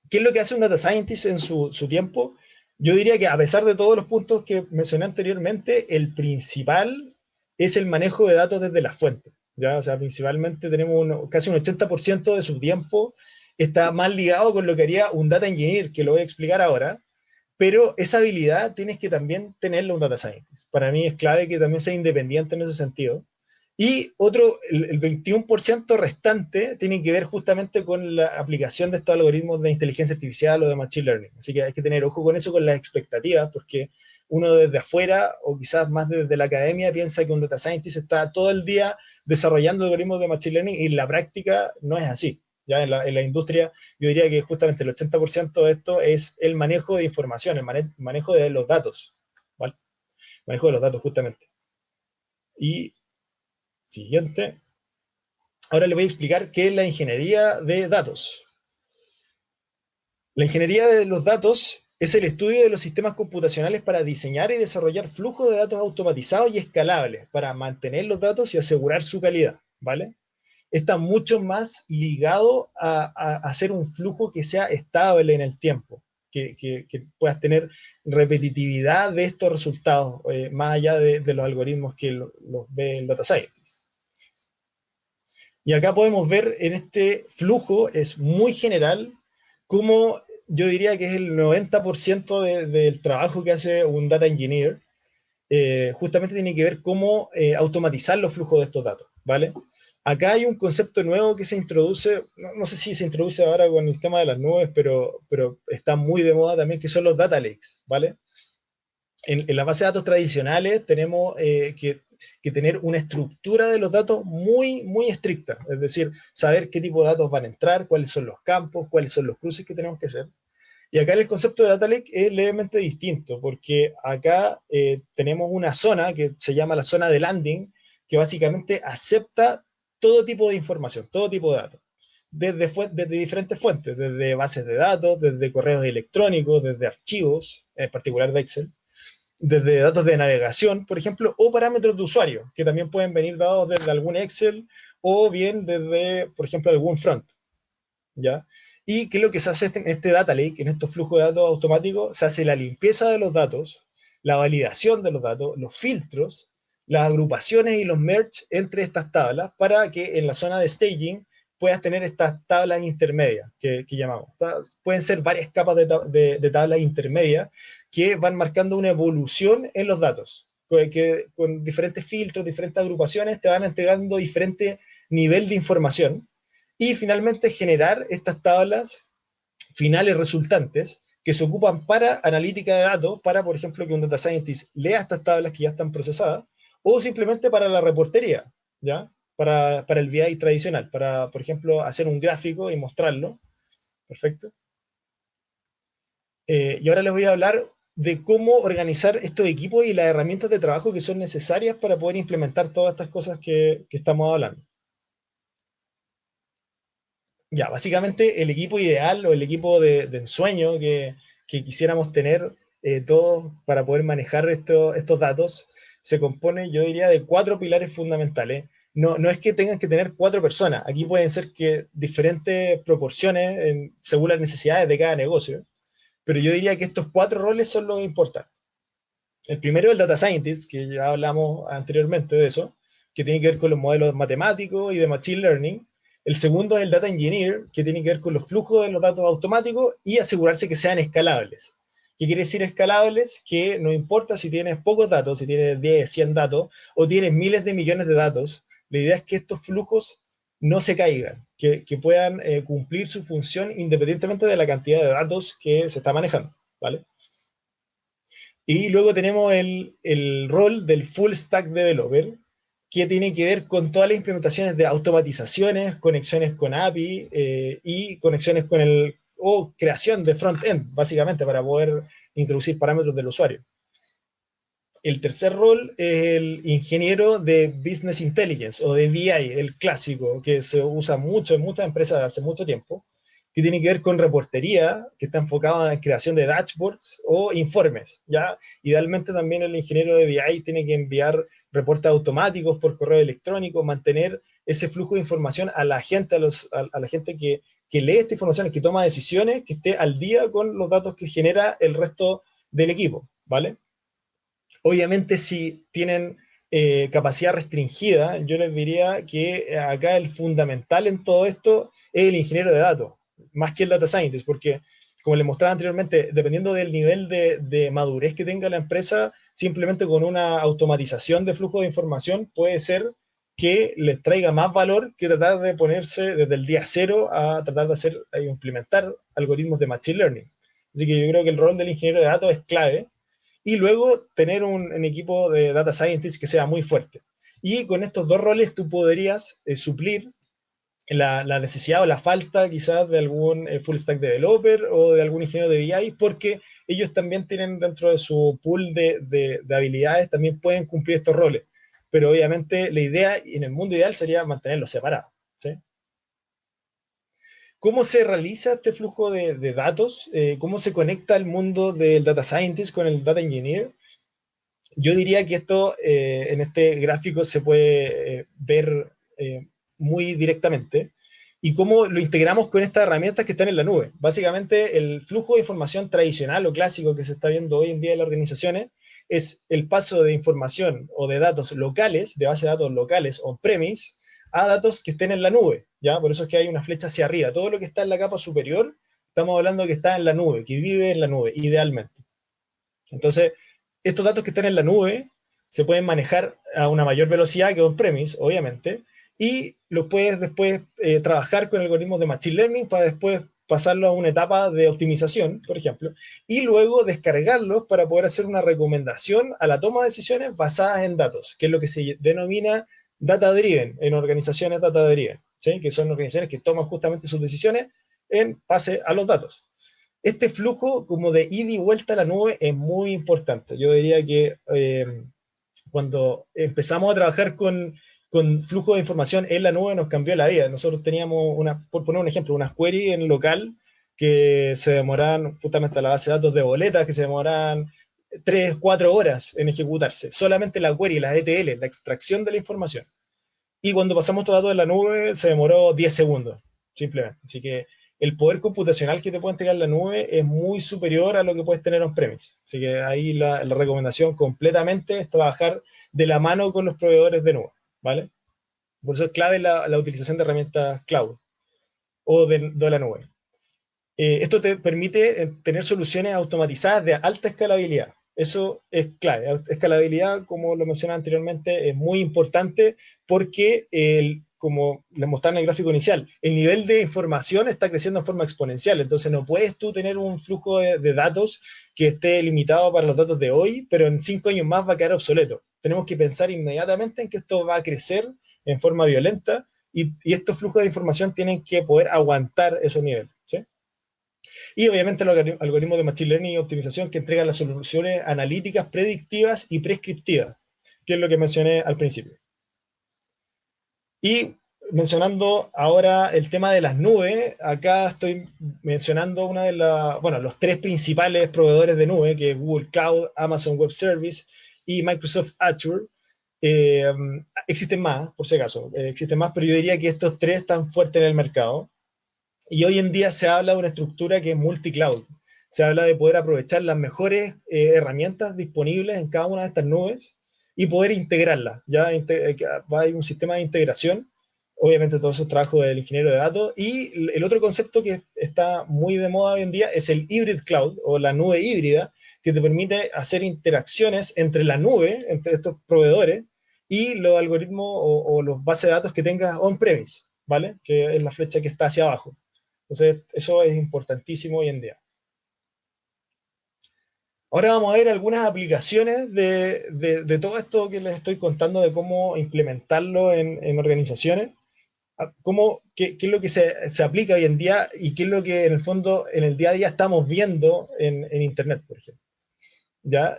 S2: ¿Qué es lo que hace un data scientist en su tiempo? Yo diría que a pesar de todos los puntos que mencioné anteriormente, el principal es el manejo de datos desde las fuentes. ¿Ya? O sea, principalmente tenemos casi un 80% de su tiempo está más ligado con lo que haría un data engineer, que lo voy a explicar ahora, pero esa habilidad tienes que también tenerla un data scientist. Para mí es clave que también sea independiente en ese sentido. Y el 21% restante tiene que ver justamente con la aplicación de estos algoritmos de inteligencia artificial o de machine learning. Así que hay que tener ojo con eso, con las expectativas, porque uno desde afuera o quizás más desde la academia piensa que un data scientist está todo el día desarrollando algoritmos de machine learning y en la práctica no es así. Ya en la industria yo diría que justamente el 80% de esto es el manejo de información, el manejo de los datos. ¿Vale? manejo de los datos justamente. Y siguiente. Ahora les voy a explicar qué es la ingeniería de datos. La ingeniería de los datos es el estudio de los sistemas computacionales para diseñar y desarrollar flujos de datos automatizados y escalables para mantener los datos y asegurar su calidad, ¿vale? Está mucho más ligado a hacer un flujo que sea estable en el tiempo, que puedas tener repetitividad de estos resultados, más allá de los algoritmos que los ve el data scientist. Y acá podemos ver en este flujo, es muy general, cómo yo diría que es el 90% del trabajo que hace un data engineer, justamente tiene que ver cómo automatizar los flujos de estos datos, ¿vale? Acá hay un concepto nuevo que se introduce, no sé si se introduce ahora con el tema de las nubes, pero está muy de moda también, que son los data lakes, ¿vale? En las bases de datos tradicionales tenemos que tener una estructura de los datos muy, muy estricta, es decir, saber qué tipo de datos van a entrar, cuáles son los campos, cuáles son los cruces que tenemos que hacer. Y acá el concepto de data lake es levemente distinto, porque acá tenemos una zona que se llama la zona de landing, que básicamente acepta todo tipo de información, todo tipo de datos, desde diferentes fuentes, desde bases de datos, desde correos electrónicos, desde archivos, en particular de Excel, desde datos de navegación, por ejemplo, o parámetros de usuario, que también pueden venir dados desde algún Excel o bien desde, por ejemplo, algún front, ¿ya? ¿Y qué es lo que se hace en este data lake, en estos flujos de datos automáticos? Se hace la limpieza de los datos, la validación de los datos, los filtros, las agrupaciones y los merge entre estas tablas para que en la zona de staging puedas tener estas tablas intermedias que llamamos. Pueden ser varias capas de tablas intermedias que van marcando una evolución en los datos, que con diferentes filtros, diferentes agrupaciones te van entregando diferente nivel de información y finalmente generar estas tablas finales resultantes que se ocupan para analítica de datos, para, por ejemplo, que un data scientist lea estas tablas que ya están procesadas, o simplemente para la reportería, ¿ya? Para el BI tradicional, para, por ejemplo, hacer un gráfico y mostrarlo. Perfecto. Y ahora les voy a hablar de cómo organizar estos equipos y las herramientas de trabajo que son necesarias para poder implementar todas estas cosas que estamos hablando. Ya, básicamente el equipo ideal o el equipo de ensueño que quisiéramos tener todos para poder manejar estos datos se compone, yo diría, de cuatro pilares fundamentales. No es que tengan que tener cuatro personas, aquí pueden ser que diferentes proporciones según las necesidades de cada negocio, pero yo diría que estos cuatro roles son los importantes. El primero es el data scientist, que ya hablamos anteriormente de eso, que tiene que ver con los modelos matemáticos y de machine learning. El segundo es el data engineer, que tiene que ver con los flujos de los datos automáticos y asegurarse que sean escalables. ¿Qué quiere decir escalables? Que no importa si tienes pocos datos, si tienes 10, 100 datos o tienes miles de millones de datos, la idea es que estos flujos no se caigan, que puedan cumplir su función independientemente de la cantidad de datos que se está manejando, ¿vale? Y luego tenemos el rol del full stack developer, que tiene que ver con todas las implementaciones de automatizaciones, conexiones con API y conexiones con o creación de front-end, básicamente, para poder introducir parámetros del usuario. El tercer rol es el ingeniero de Business Intelligence o de BI, el clásico, que se usa mucho en muchas empresas hace mucho tiempo, que tiene que ver con reportería, que está enfocado en creación de dashboards o informes. ¿Ya? Idealmente también el ingeniero de BI tiene que enviar reportes automáticos por correo electrónico, mantener ese flujo de información a la gente, a la gente que lee esta información, que toma decisiones, que esté al día con los datos que genera el resto del equipo, ¿vale? Obviamente, si tienen capacidad restringida, yo les diría que acá el fundamental en todo esto es el ingeniero de datos, más que el data scientist, porque, como les mostraba anteriormente, dependiendo del nivel de madurez que tenga la empresa, simplemente con una automatización de flujo de información puede ser que les traiga más valor que tratar de ponerse desde el día cero a tratar de implementar algoritmos de machine learning. Así que yo creo que el rol del ingeniero de datos es clave y luego tener un equipo de data scientists que sea muy fuerte. Y con estos dos roles tú podrías suplir la necesidad o la falta quizás de algún full stack developer o de algún ingeniero de BI, porque ellos también tienen dentro de su pool de habilidades, también pueden cumplir estos roles. Pero obviamente la idea, en el mundo ideal, sería mantenerlos separados. ¿Sí? ¿Cómo se realiza este flujo de datos? ¿Cómo se conecta el mundo del data scientist con el data engineer? Yo diría que esto en este gráfico se puede ver muy directamente y cómo lo integramos con estas herramientas que están en la nube. Básicamente, el flujo de información tradicional o clásico que se está viendo hoy en día en las organizaciones es el paso de información o de datos locales, de base de datos locales on-premise, a datos que estén en la nube. ¿Ya? Por eso es que hay una flecha hacia arriba. Todo lo que está en la capa superior, estamos hablando que está en la nube, que vive en la nube, idealmente. Entonces, estos datos que están en la nube se pueden manejar a una mayor velocidad que on-premise, obviamente, y los puedes después trabajar con algoritmos de Machine Learning para después pasarlo a una etapa de optimización, por ejemplo, y luego descargarlos para poder hacer una recomendación a la toma de decisiones basadas en datos, que es lo que se denomina data-driven en organizaciones data-driven, ¿sí? Que son organizaciones que toman justamente sus decisiones en base a los datos. Este flujo como de ida y vuelta a la nube es muy importante. Yo diría que cuando empezamos a trabajar con flujo de información en la nube nos cambió la vida. Nosotros teníamos, por poner un ejemplo, unas queries en local que se demoraban justamente a la base de datos de boletas, que se demoraban 3, 4 horas en ejecutarse. Solamente la query, la ETL, la extracción de la información. Y cuando pasamos todo datos en la nube se demoró 10 segundos, simplemente. Así que el poder computacional que te puede entregar la nube es muy superior a lo que puedes tener on-premise. Así que ahí la recomendación completamente es trabajar de la mano con los proveedores de nube, ¿vale? Por eso es clave la utilización de herramientas cloud o de la nube. Esto te permite tener soluciones automatizadas de alta escalabilidad. Eso es clave. Escalabilidad, como lo mencionaba anteriormente, es muy importante porque, como les mostraba en el gráfico inicial, el nivel de información está creciendo en forma exponencial. Entonces no puedes tú tener un flujo de datos que esté limitado para los datos de hoy, pero en 5 años más va a quedar obsoleto. Tenemos que pensar inmediatamente en que esto va a crecer en forma violenta y estos flujos de información tienen que poder aguantar esos niveles. ¿Sí? Y obviamente los algoritmos de Machine Learning y optimización que entregan las soluciones analíticas predictivas y prescriptivas, que es lo que mencioné al principio. Y mencionando ahora el tema de las nubes, acá estoy mencionando los 3 principales proveedores de nube, que es Google Cloud, Amazon Web Service y Microsoft Azure. Eh, Existen más, por si acaso, existen más, pero yo diría que estos 3 están fuertes en el mercado. Y hoy en día se habla de una estructura que es multi-cloud. Se habla de poder aprovechar las mejores herramientas disponibles en cada una de estas nubes y poder integrarlas. Ya hay un sistema de integración, obviamente todo eso es trabajo del ingeniero de datos. Y el otro concepto que está muy de moda hoy en día es el hybrid cloud o la nube híbrida, que te permite hacer interacciones entre la nube, entre estos proveedores, y los algoritmos o los bases de datos que tengas on-premise, ¿vale? Que es la flecha que está hacia abajo. Entonces, eso es importantísimo hoy en día. Ahora vamos a ver algunas aplicaciones de todo esto que les estoy contando, de cómo implementarlo en organizaciones, qué es lo que se aplica hoy en día y qué es lo que en el fondo en el día a día estamos viendo en Internet, por ejemplo. ¿Ya?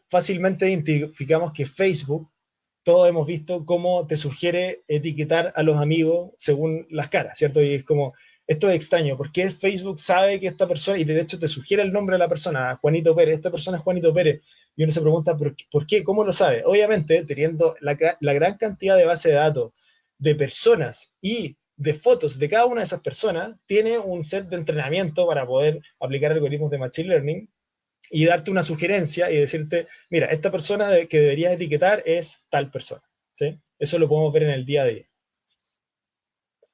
S2: Fácilmente identificamos que Facebook, todos hemos visto cómo te sugiere etiquetar a los amigos según las caras, ¿cierto? Y es como, esto es extraño, ¿por qué Facebook sabe que esta persona, y de hecho te sugiere el nombre de la persona, Juanito Pérez, esta persona es Juanito Pérez, y uno se pregunta, ¿por qué? ¿Cómo lo sabe? Obviamente, teniendo la gran cantidad de base de datos de personas y de fotos de cada una de esas personas, tiene un set de entrenamiento para poder aplicar algoritmos de Machine Learning y darte una sugerencia y decirte, mira, esta persona que deberías etiquetar es tal persona. ¿Sí? Eso lo podemos ver en el día a día.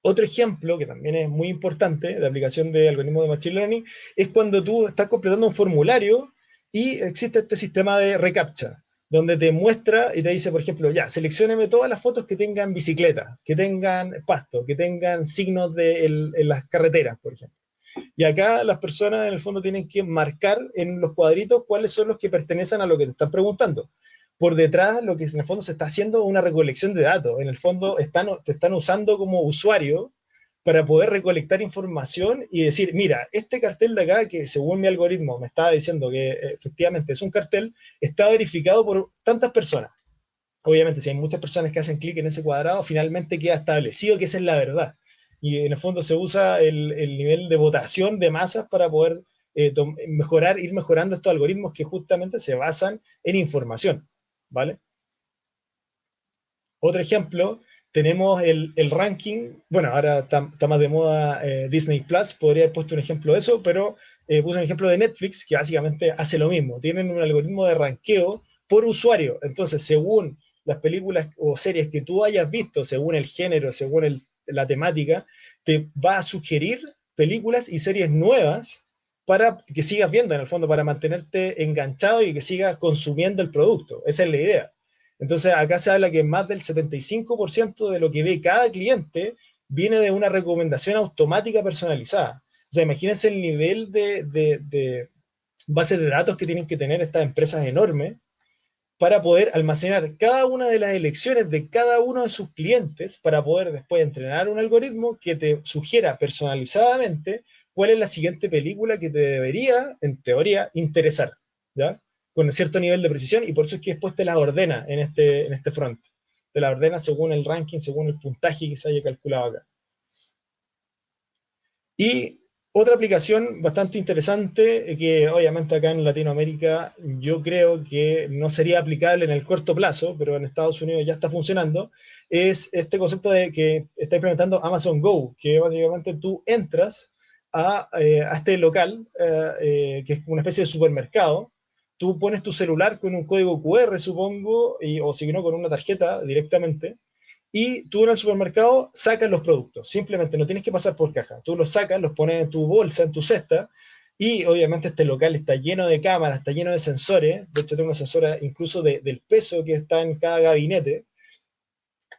S2: Otro ejemplo que también es muy importante de aplicación de algoritmos de Machine Learning es cuando tú estás completando un formulario y existe este sistema de reCAPTCHA, donde te muestra y te dice, por ejemplo, ya, seleccióneme todas las fotos que tengan bicicleta, que tengan pasto, que tengan signos en las carreteras, por ejemplo. Y acá las personas en el fondo tienen que marcar en los cuadritos cuáles son los que pertenecen a lo que te están preguntando. Por detrás, lo que en el fondo se está haciendo es una recolección de datos. En el fondo te están usando como usuario para poder recolectar información y decir, mira, este cartel de acá, que según mi algoritmo me estaba diciendo que efectivamente es un cartel, está verificado por tantas personas. Obviamente, si hay muchas personas que hacen clic en ese cuadrado, finalmente queda establecido que esa es la verdad. Y en el fondo se usa el nivel de votación de masas para poder mejorar, ir mejorando estos algoritmos que justamente se basan en información, ¿vale? Otro ejemplo, tenemos el ranking, bueno, ahora está más de moda Disney Plus, podría haber puesto un ejemplo de eso, pero puse un ejemplo de Netflix que básicamente hace lo mismo, tienen un algoritmo de ranqueo por usuario, entonces según las películas o series que tú hayas visto, según el género, según la temática, te va a sugerir películas y series nuevas para que sigas viendo, en el fondo, para mantenerte enganchado y que sigas consumiendo el producto. Esa es la idea. Entonces, acá se habla que más del 75% de lo que ve cada cliente viene de una recomendación automática personalizada. O sea, imagínense el nivel de bases de datos que tienen que tener estas empresas enormes para poder almacenar cada una de las elecciones de cada uno de sus clientes para poder después entrenar un algoritmo que te sugiera personalizadamente cuál es la siguiente película que te debería, en teoría, interesar, ¿ya? Con cierto nivel de precisión, y por eso es que después te las ordena en este front. Te las ordena según el ranking, según el puntaje que se haya calculado acá. Y otra aplicación bastante interesante, que obviamente acá en Latinoamérica yo creo que no sería aplicable en el corto plazo, pero en Estados Unidos ya está funcionando, es este concepto de que está implementando Amazon Go, que básicamente tú entras a este local, que es una especie de supermercado, tú pones tu celular con un código QR, supongo, o si no, con una tarjeta directamente, y tú en el supermercado sacas los productos, simplemente no tienes que pasar por caja, tú los sacas, los pones en tu bolsa, en tu cesta, y obviamente este local está lleno de cámaras, está lleno de sensores, de hecho tengo una sensora incluso del peso que está en cada gabinete,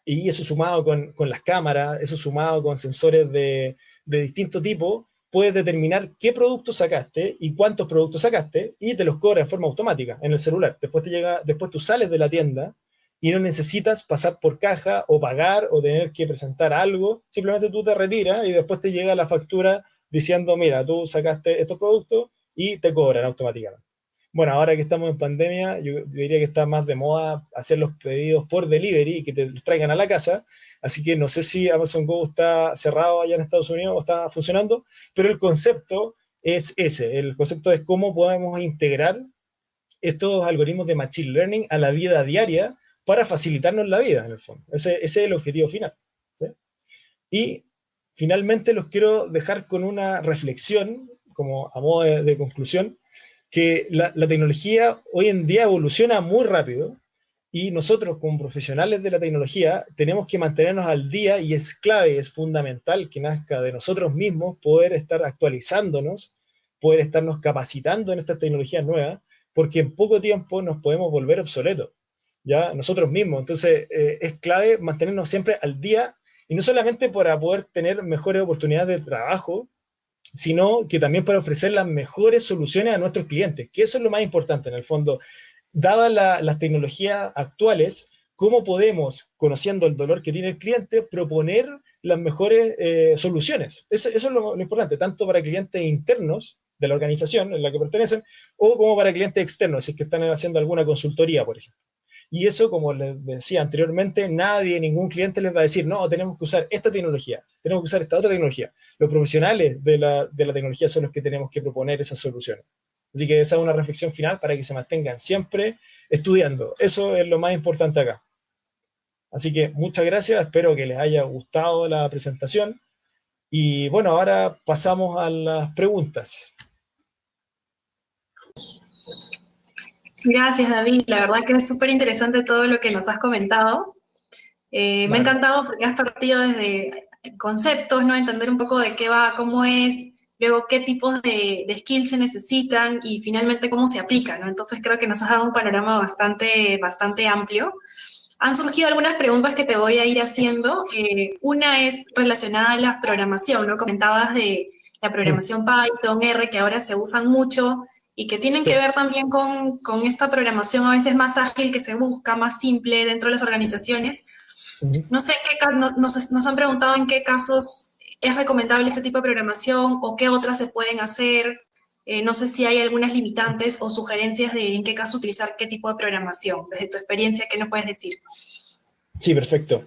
S2: y eso sumado con las cámaras, eso sumado con sensores de distinto tipo, puedes determinar qué productos sacaste y cuántos productos sacaste, y te los cobra de forma automática en el celular. Después te llega, después tú sales de la tienda y no necesitas pasar por caja o pagar o tener que presentar algo, simplemente tú te retiras y después te llega la factura diciendo, mira, tú sacaste estos productos y te cobran automáticamente. Bueno, ahora que estamos en pandemia, yo diría que está más de moda hacer los pedidos por delivery y que te los traigan a la casa. Así que no sé si Amazon Go está cerrado allá en Estados Unidos o está funcionando, pero el concepto es ese. El concepto es cómo podemos integrar estos algoritmos de Machine Learning a la vida diaria para facilitarnos la vida, en el fondo. Ese es el objetivo final, ¿sí? Y finalmente los quiero dejar con una reflexión, como a modo de conclusión, que la tecnología hoy en día evoluciona muy rápido y nosotros como profesionales de la tecnología tenemos que mantenernos al día y es clave, es fundamental que nazca de nosotros mismos poder estar actualizándonos, poder estarnos capacitando en estas tecnologías nuevas, porque en poco tiempo nos podemos volver obsoletos, ya nosotros mismos. Entonces es clave mantenernos siempre al día y no solamente para poder tener mejores oportunidades de trabajo, sino que también para ofrecer las mejores soluciones a nuestros clientes, que eso es lo más importante en el fondo. Dadas las tecnologías actuales, ¿cómo podemos, conociendo el dolor que tiene el cliente, proponer las mejores soluciones? Eso es lo importante, tanto para clientes internos de la organización en la que pertenecen, o como para clientes externos, si es que están haciendo alguna consultoría, por ejemplo. Y eso, como les decía anteriormente, nadie, ningún cliente les va a decir, no, tenemos que usar esta tecnología, tenemos que usar esta otra tecnología. Los profesionales de la tecnología son los que tenemos que proponer esas soluciones. Así que esa es una reflexión final para que se mantengan siempre estudiando. Eso es lo más importante acá. Así que muchas gracias, espero que les haya gustado la presentación. Y bueno, ahora pasamos a las preguntas.
S1: Gracias, David. La verdad que es súper interesante todo lo que nos has comentado. Me ha
S2: Vale.
S1: encantado porque has partido desde conceptos, ¿no? Entender un poco de qué va, cómo es, luego qué tipos de skills se necesitan y finalmente cómo se aplican, ¿no? Entonces creo que nos has dado un panorama bastante amplio. Han surgido algunas preguntas que te voy a ir haciendo. Una es relacionada a la programación, ¿no? Comentabas de la programación Python, R, que ahora se usan mucho y que tienen que
S2: Sí.
S1: ver también con esta programación a veces más ágil que se busca, más simple dentro de las organizaciones.
S2: Uh -huh.
S1: No sé en qué nos han preguntado en qué casos ¿Es recomendable este tipo de programación o qué otras se pueden hacer? No sé si hay algunas limitantes o sugerencias de en qué caso utilizar qué tipo de programación. Desde tu experiencia, ¿qué nos puedes decir?
S2: Sí, perfecto.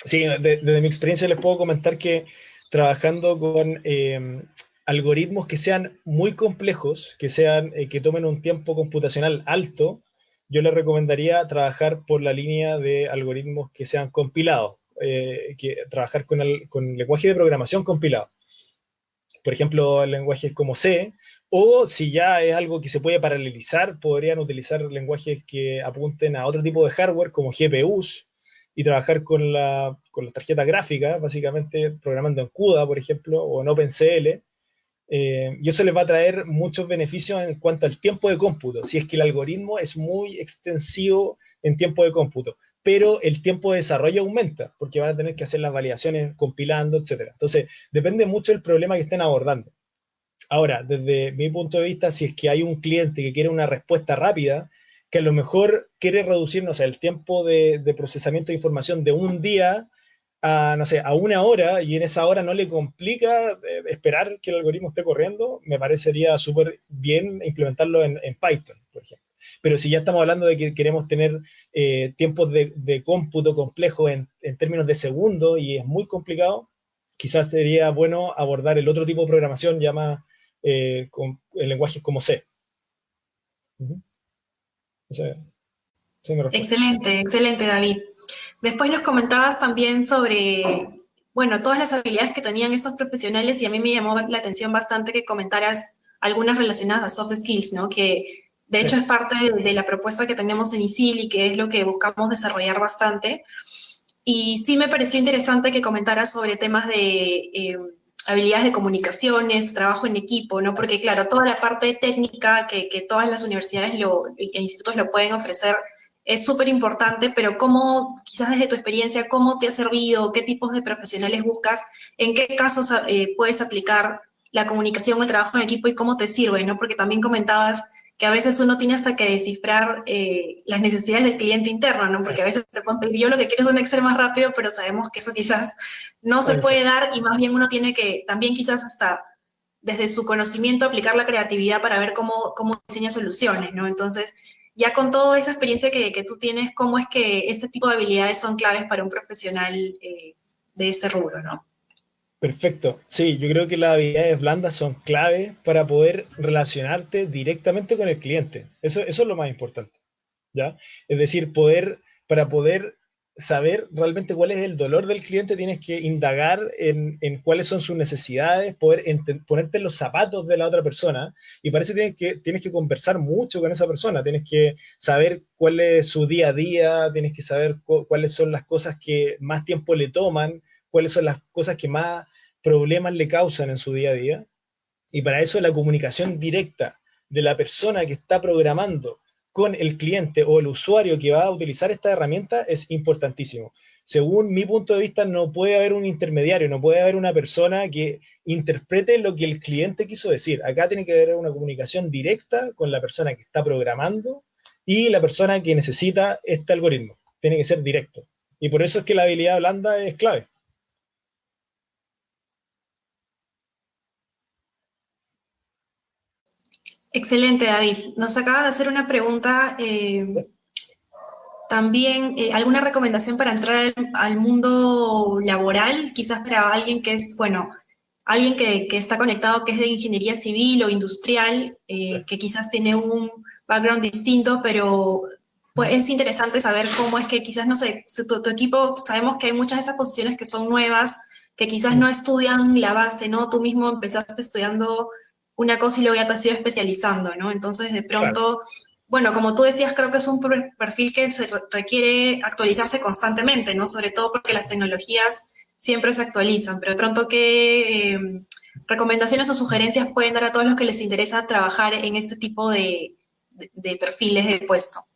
S2: Sí, desde mi experiencia les puedo comentar que trabajando con algoritmos que sean muy complejos, que tomen un tiempo computacional alto, yo les recomendaría trabajar por la línea de algoritmos que sean compilados, trabajar con lenguaje de programación compilado. Por ejemplo, lenguajes como C, o si ya es algo que se puede paralelizar, podrían utilizar lenguajes que apunten a otro tipo de hardware como GPUs y trabajar con la tarjeta gráfica, básicamente programando en CUDA, por ejemplo, o en OpenCL, y eso les va a traer muchos beneficios en cuanto al tiempo de cómputo, si es que el algoritmo es muy extensivo en tiempo de cómputo, pero el tiempo de desarrollo aumenta, porque van a tener que hacer las validaciones compilando, etcétera. Entonces, depende mucho del problema que estén abordando. Ahora, desde mi punto de vista, si es que hay un cliente que quiere una respuesta rápida, que a lo mejor quiere reducir, no sé, el tiempo de procesamiento de información de un día a, no sé, a una hora, y en esa hora no le complica esperar que el algoritmo esté corriendo, me parecería súper bien implementarlo en Python, por ejemplo. Pero si ya estamos hablando de que queremos tener tiempos de cómputo complejo en términos de segundos y es muy complicado, quizás sería bueno abordar el otro tipo de programación ya más en lenguajes como C. Uh-huh. Esa es mi respuesta.
S1: Excelente, excelente, David. Después nos comentabas también sobre, bueno, todas las habilidades que tenían estos profesionales y a mí me llamó la atención bastante que comentaras algunas relacionadas a soft skills, ¿no? Que de
S2: Sí.
S1: hecho es parte de la propuesta que tenemos en ISIL y que es lo que buscamos desarrollar bastante. Y sí me pareció interesante que comentaras sobre temas de habilidades de comunicaciones, trabajo en equipo, ¿no? Porque claro, toda la parte técnica que todas las universidades e institutos lo pueden ofrecer es súper importante, pero ¿cómo, quizás desde tu experiencia, cómo te ha servido, qué tipos de profesionales buscas, en qué casos puedes aplicar la comunicación o el trabajo en equipo y cómo te sirve, ¿no? Porque también comentabas que a veces uno tiene hasta que descifrar las necesidades del cliente interno, ¿no?
S2: Sí.
S1: Porque a veces te pueden pedir, yo lo que quiero es un Excel más rápido, pero sabemos que eso quizás no se
S2: Sí.
S1: puede dar y más bien uno tiene que también quizás hasta desde su conocimiento aplicar la creatividad para ver cómo diseña soluciones, ¿no? Entonces, ya con toda esa experiencia que tú tienes, ¿cómo es que este tipo de habilidades son claves para un profesional de este rubro, ¿no?
S2: Perfecto. Sí, yo creo que las habilidades blandas son clave para poder relacionarte directamente con el cliente. Eso es lo más importante, ¿ya? Es decir, para poder saber realmente cuál es el dolor del cliente, tienes que indagar en cuáles son sus necesidades, poder ponerte en los zapatos de la otra persona, y para eso tienes que conversar mucho con esa persona, tienes que saber cuál es su día a día, tienes que saber cuáles son las cosas que más tiempo le toman, cuáles son las cosas que más problemas le causan en su día a día. Y para eso la comunicación directa de la persona que está programando con el cliente o el usuario que va a utilizar esta herramienta es importantísimo. Según mi punto de vista, no puede haber un intermediario, no puede haber una persona que interprete lo que el cliente quiso decir. Acá tiene que haber una comunicación directa con la persona que está programando y la persona que necesita este algoritmo. Tiene que ser directo. Y por eso es que la habilidad blanda es clave.
S1: Excelente, David. Nos acaba de hacer una pregunta también, ¿alguna recomendación para entrar al mundo laboral? Quizás para alguien que es, bueno, alguien que está conectado, que es de ingeniería civil o industrial,
S2: Sí.
S1: que quizás tiene un background distinto, pero pues es interesante saber cómo es que quizás, no sé, tu equipo, sabemos que hay muchas de esas posiciones que son nuevas, que quizás no estudian la base, ¿no? Tú mismo empezaste estudiando una cosa y luego ya te has ido especializando, ¿no? Entonces, de
S2: Claro.
S1: pronto, bueno, como tú decías, creo que es un perfil que se requiere actualizarse constantemente, ¿no? Sobre todo porque las tecnologías siempre se actualizan, pero de pronto, ¿qué recomendaciones o sugerencias pueden dar a todos los que les interesa trabajar en este tipo de perfiles de puesto?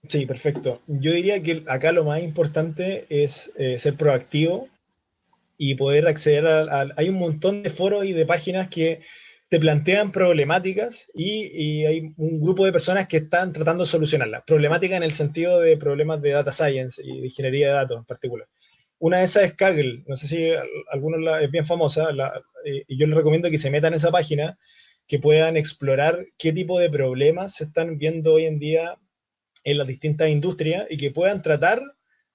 S2: Sí, perfecto. Yo diría que acá lo más importante es ser proactivo y poder acceder Hay un montón de foros y de páginas que te plantean problemáticas y hay un grupo de personas que están tratando de solucionarlas. Problemáticas en el sentido de problemas de data science y de ingeniería de datos en particular. una de esas es Kaggle, no sé si algunos es bien famosa, y yo les recomiendo que se metan en esa página, que puedan explorar qué tipo de problemas se están viendo hoy en día en las distintas industrias y que puedan tratar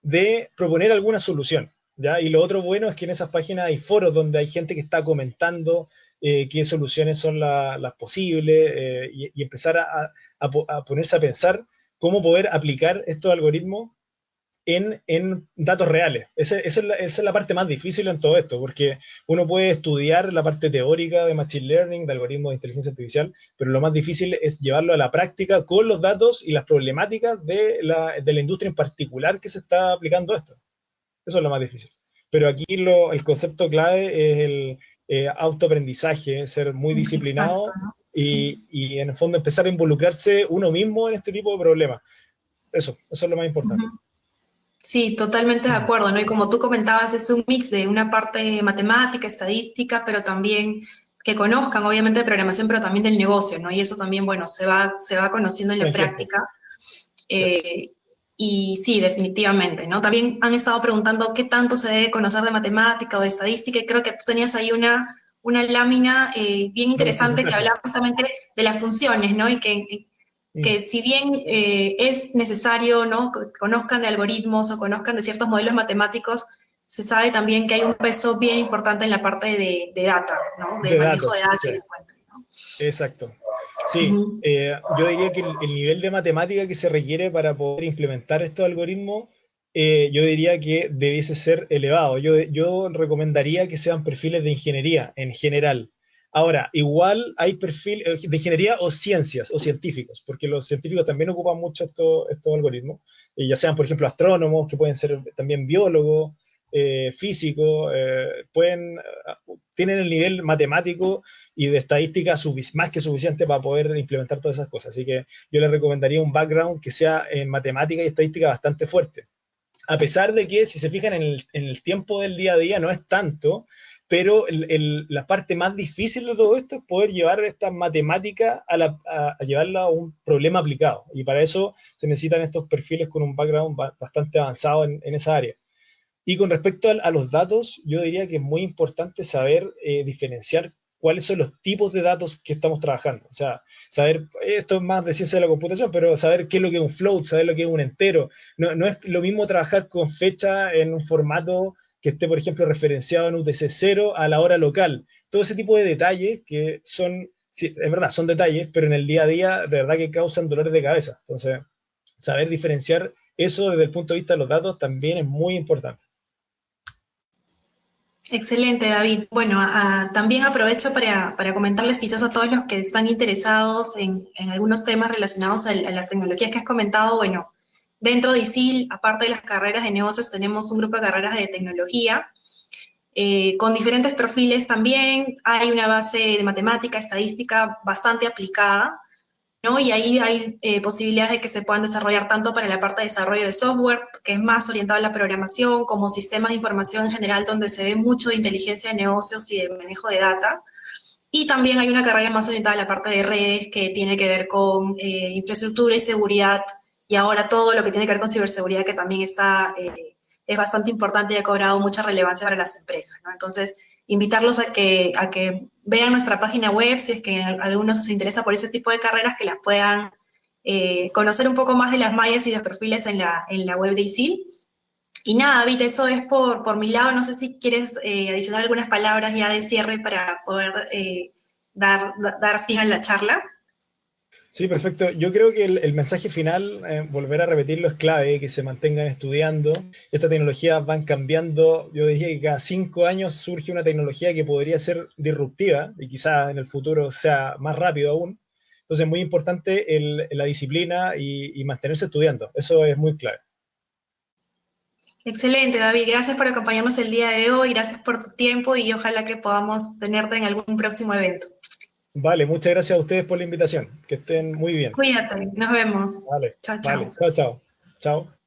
S2: de proponer alguna solución. ¿Ya? Y lo otro bueno es que en esas páginas hay foros donde hay gente que está comentando qué soluciones son las posibles y empezar a ponerse a pensar cómo poder aplicar estos algoritmos en datos reales. Esa es la parte más difícil en todo esto, porque uno puede estudiar la parte teórica de Machine Learning, de algoritmos de inteligencia artificial, pero lo más difícil es llevarlo a la práctica con los datos y las problemáticas de la industria en particular que se está aplicando esto. Eso es lo más difícil. Pero aquí el concepto clave es el autoaprendizaje, ser muy
S1: Exacto,
S2: disciplinado
S1: ¿no?
S2: y en el fondo empezar a involucrarse uno mismo en este tipo de problemas. Eso es lo más importante.
S1: Ujú. Sí, totalmente de acuerdo, ¿no? Y como tú comentabas, es un mix de una parte matemática, estadística, pero también que conozcan, obviamente, de programación, pero también del negocio, ¿no? Y eso también, bueno, se va conociendo en
S2: Con
S1: la
S2: el tiempo.
S1: práctica.
S2: Sí.
S1: Eh, y sí, definitivamente, ¿no? También han estado preguntando qué tanto se debe conocer de matemática o de estadística, y creo que tú tenías ahí una lámina bien
S2: De nuestra
S1: interesante que
S2: sintaxis.
S1: hablaba justamente de las funciones, ¿no? Y que
S2: Mm.
S1: si bien es necesario, ¿no? Conozcan de algoritmos o conozcan de ciertos modelos matemáticos, se sabe también que hay un peso bien importante en la parte de data, ¿no? De
S2: De
S1: manejo de
S2: datos,
S1: data
S2: sí,
S1: y de fuentes, ¿no?
S2: exacto. Sí,
S1: Ujú.
S2: yo diría que el nivel de matemática que se requiere para poder implementar estos algoritmos, yo diría que debiese ser elevado. Yo recomendaría que sean perfiles de ingeniería en general. Ahora, igual hay perfiles de ingeniería o ciencias o científicos, porque los científicos también ocupan mucho estos algoritmos, ya sean, por ejemplo, astrónomos, que pueden ser también biólogos, físicos, tienen el nivel matemático y de estadística más que suficiente para poder implementar todas esas cosas. Así que yo les recomendaría un background que sea en matemática y estadística bastante fuerte. A pesar de que, si se fijan en el tiempo del día a día, no es tanto, pero la parte más difícil de todo esto es poder llevar esta matemática a llevarla a un problema aplicado. Y para eso se necesitan estos perfiles con un background bastante avanzado en esa área. Y con respecto a los datos, yo diría que es muy importante saber diferenciar cuáles son los tipos de datos que estamos trabajando. O sea, saber, esto es más de ciencia de la computación, pero saber qué es lo que es un float, saber lo que es un entero. No es lo mismo trabajar con fecha en un formato que esté, por ejemplo, referenciado en UTC-0 a la hora local. Todo ese tipo de detalles que son, sí, es verdad, son detalles, pero en el día a día, de verdad que causan dolores de cabeza. Entonces, saber diferenciar eso desde el punto de vista de los datos también es muy importante.
S1: Excelente, David. Bueno, también aprovecho para comentarles quizás a todos los que están interesados en algunos temas relacionados a las tecnologías que has comentado. Bueno, dentro de ISIL, aparte de las carreras de negocios, tenemos un grupo de carreras de tecnología con diferentes perfiles también. Hay una base de matemática, estadística bastante aplicada, ¿no? Y ahí hay posibilidades de que se puedan desarrollar tanto para la parte de desarrollo de software, que es más orientado a la programación, como sistemas de información en general, donde se ve mucho de inteligencia de negocios y de manejo de data. Y también hay una carrera más orientada a la parte de redes, que tiene que ver con infraestructura y seguridad, y ahora todo lo que tiene que ver con ciberseguridad, que también es bastante importante y ha cobrado mucha relevancia para las empresas, ¿no? Entonces, invitarlos a que vean nuestra página web, si es que algunos se interesa por ese tipo de carreras, que las puedan conocer un poco más de las mallas y de los perfiles en la web de ISIL. Y nada, David, eso es por mi lado. No sé si quieres adicionar algunas palabras ya de cierre para poder dar fin a la charla.
S2: Sí, perfecto. Yo creo que el mensaje final, volver a repetirlo, es clave, que se mantengan estudiando. Estas tecnologías van cambiando. Yo diría que cada 5 años surge una tecnología que podría ser disruptiva y quizás en el futuro sea más rápido aún. Entonces, muy importante la disciplina y mantenerse estudiando. Eso es muy clave.
S1: Excelente, David. Gracias por acompañarnos el día de hoy. Gracias por tu tiempo y ojalá que podamos tenerte en algún próximo evento.
S2: Vale, muchas gracias a ustedes por la invitación. Que estén muy bien.
S1: Cuídate. Nos vemos.
S2: Vale,
S1: Chao, chao.
S2: vale. Chao, chao. Chao.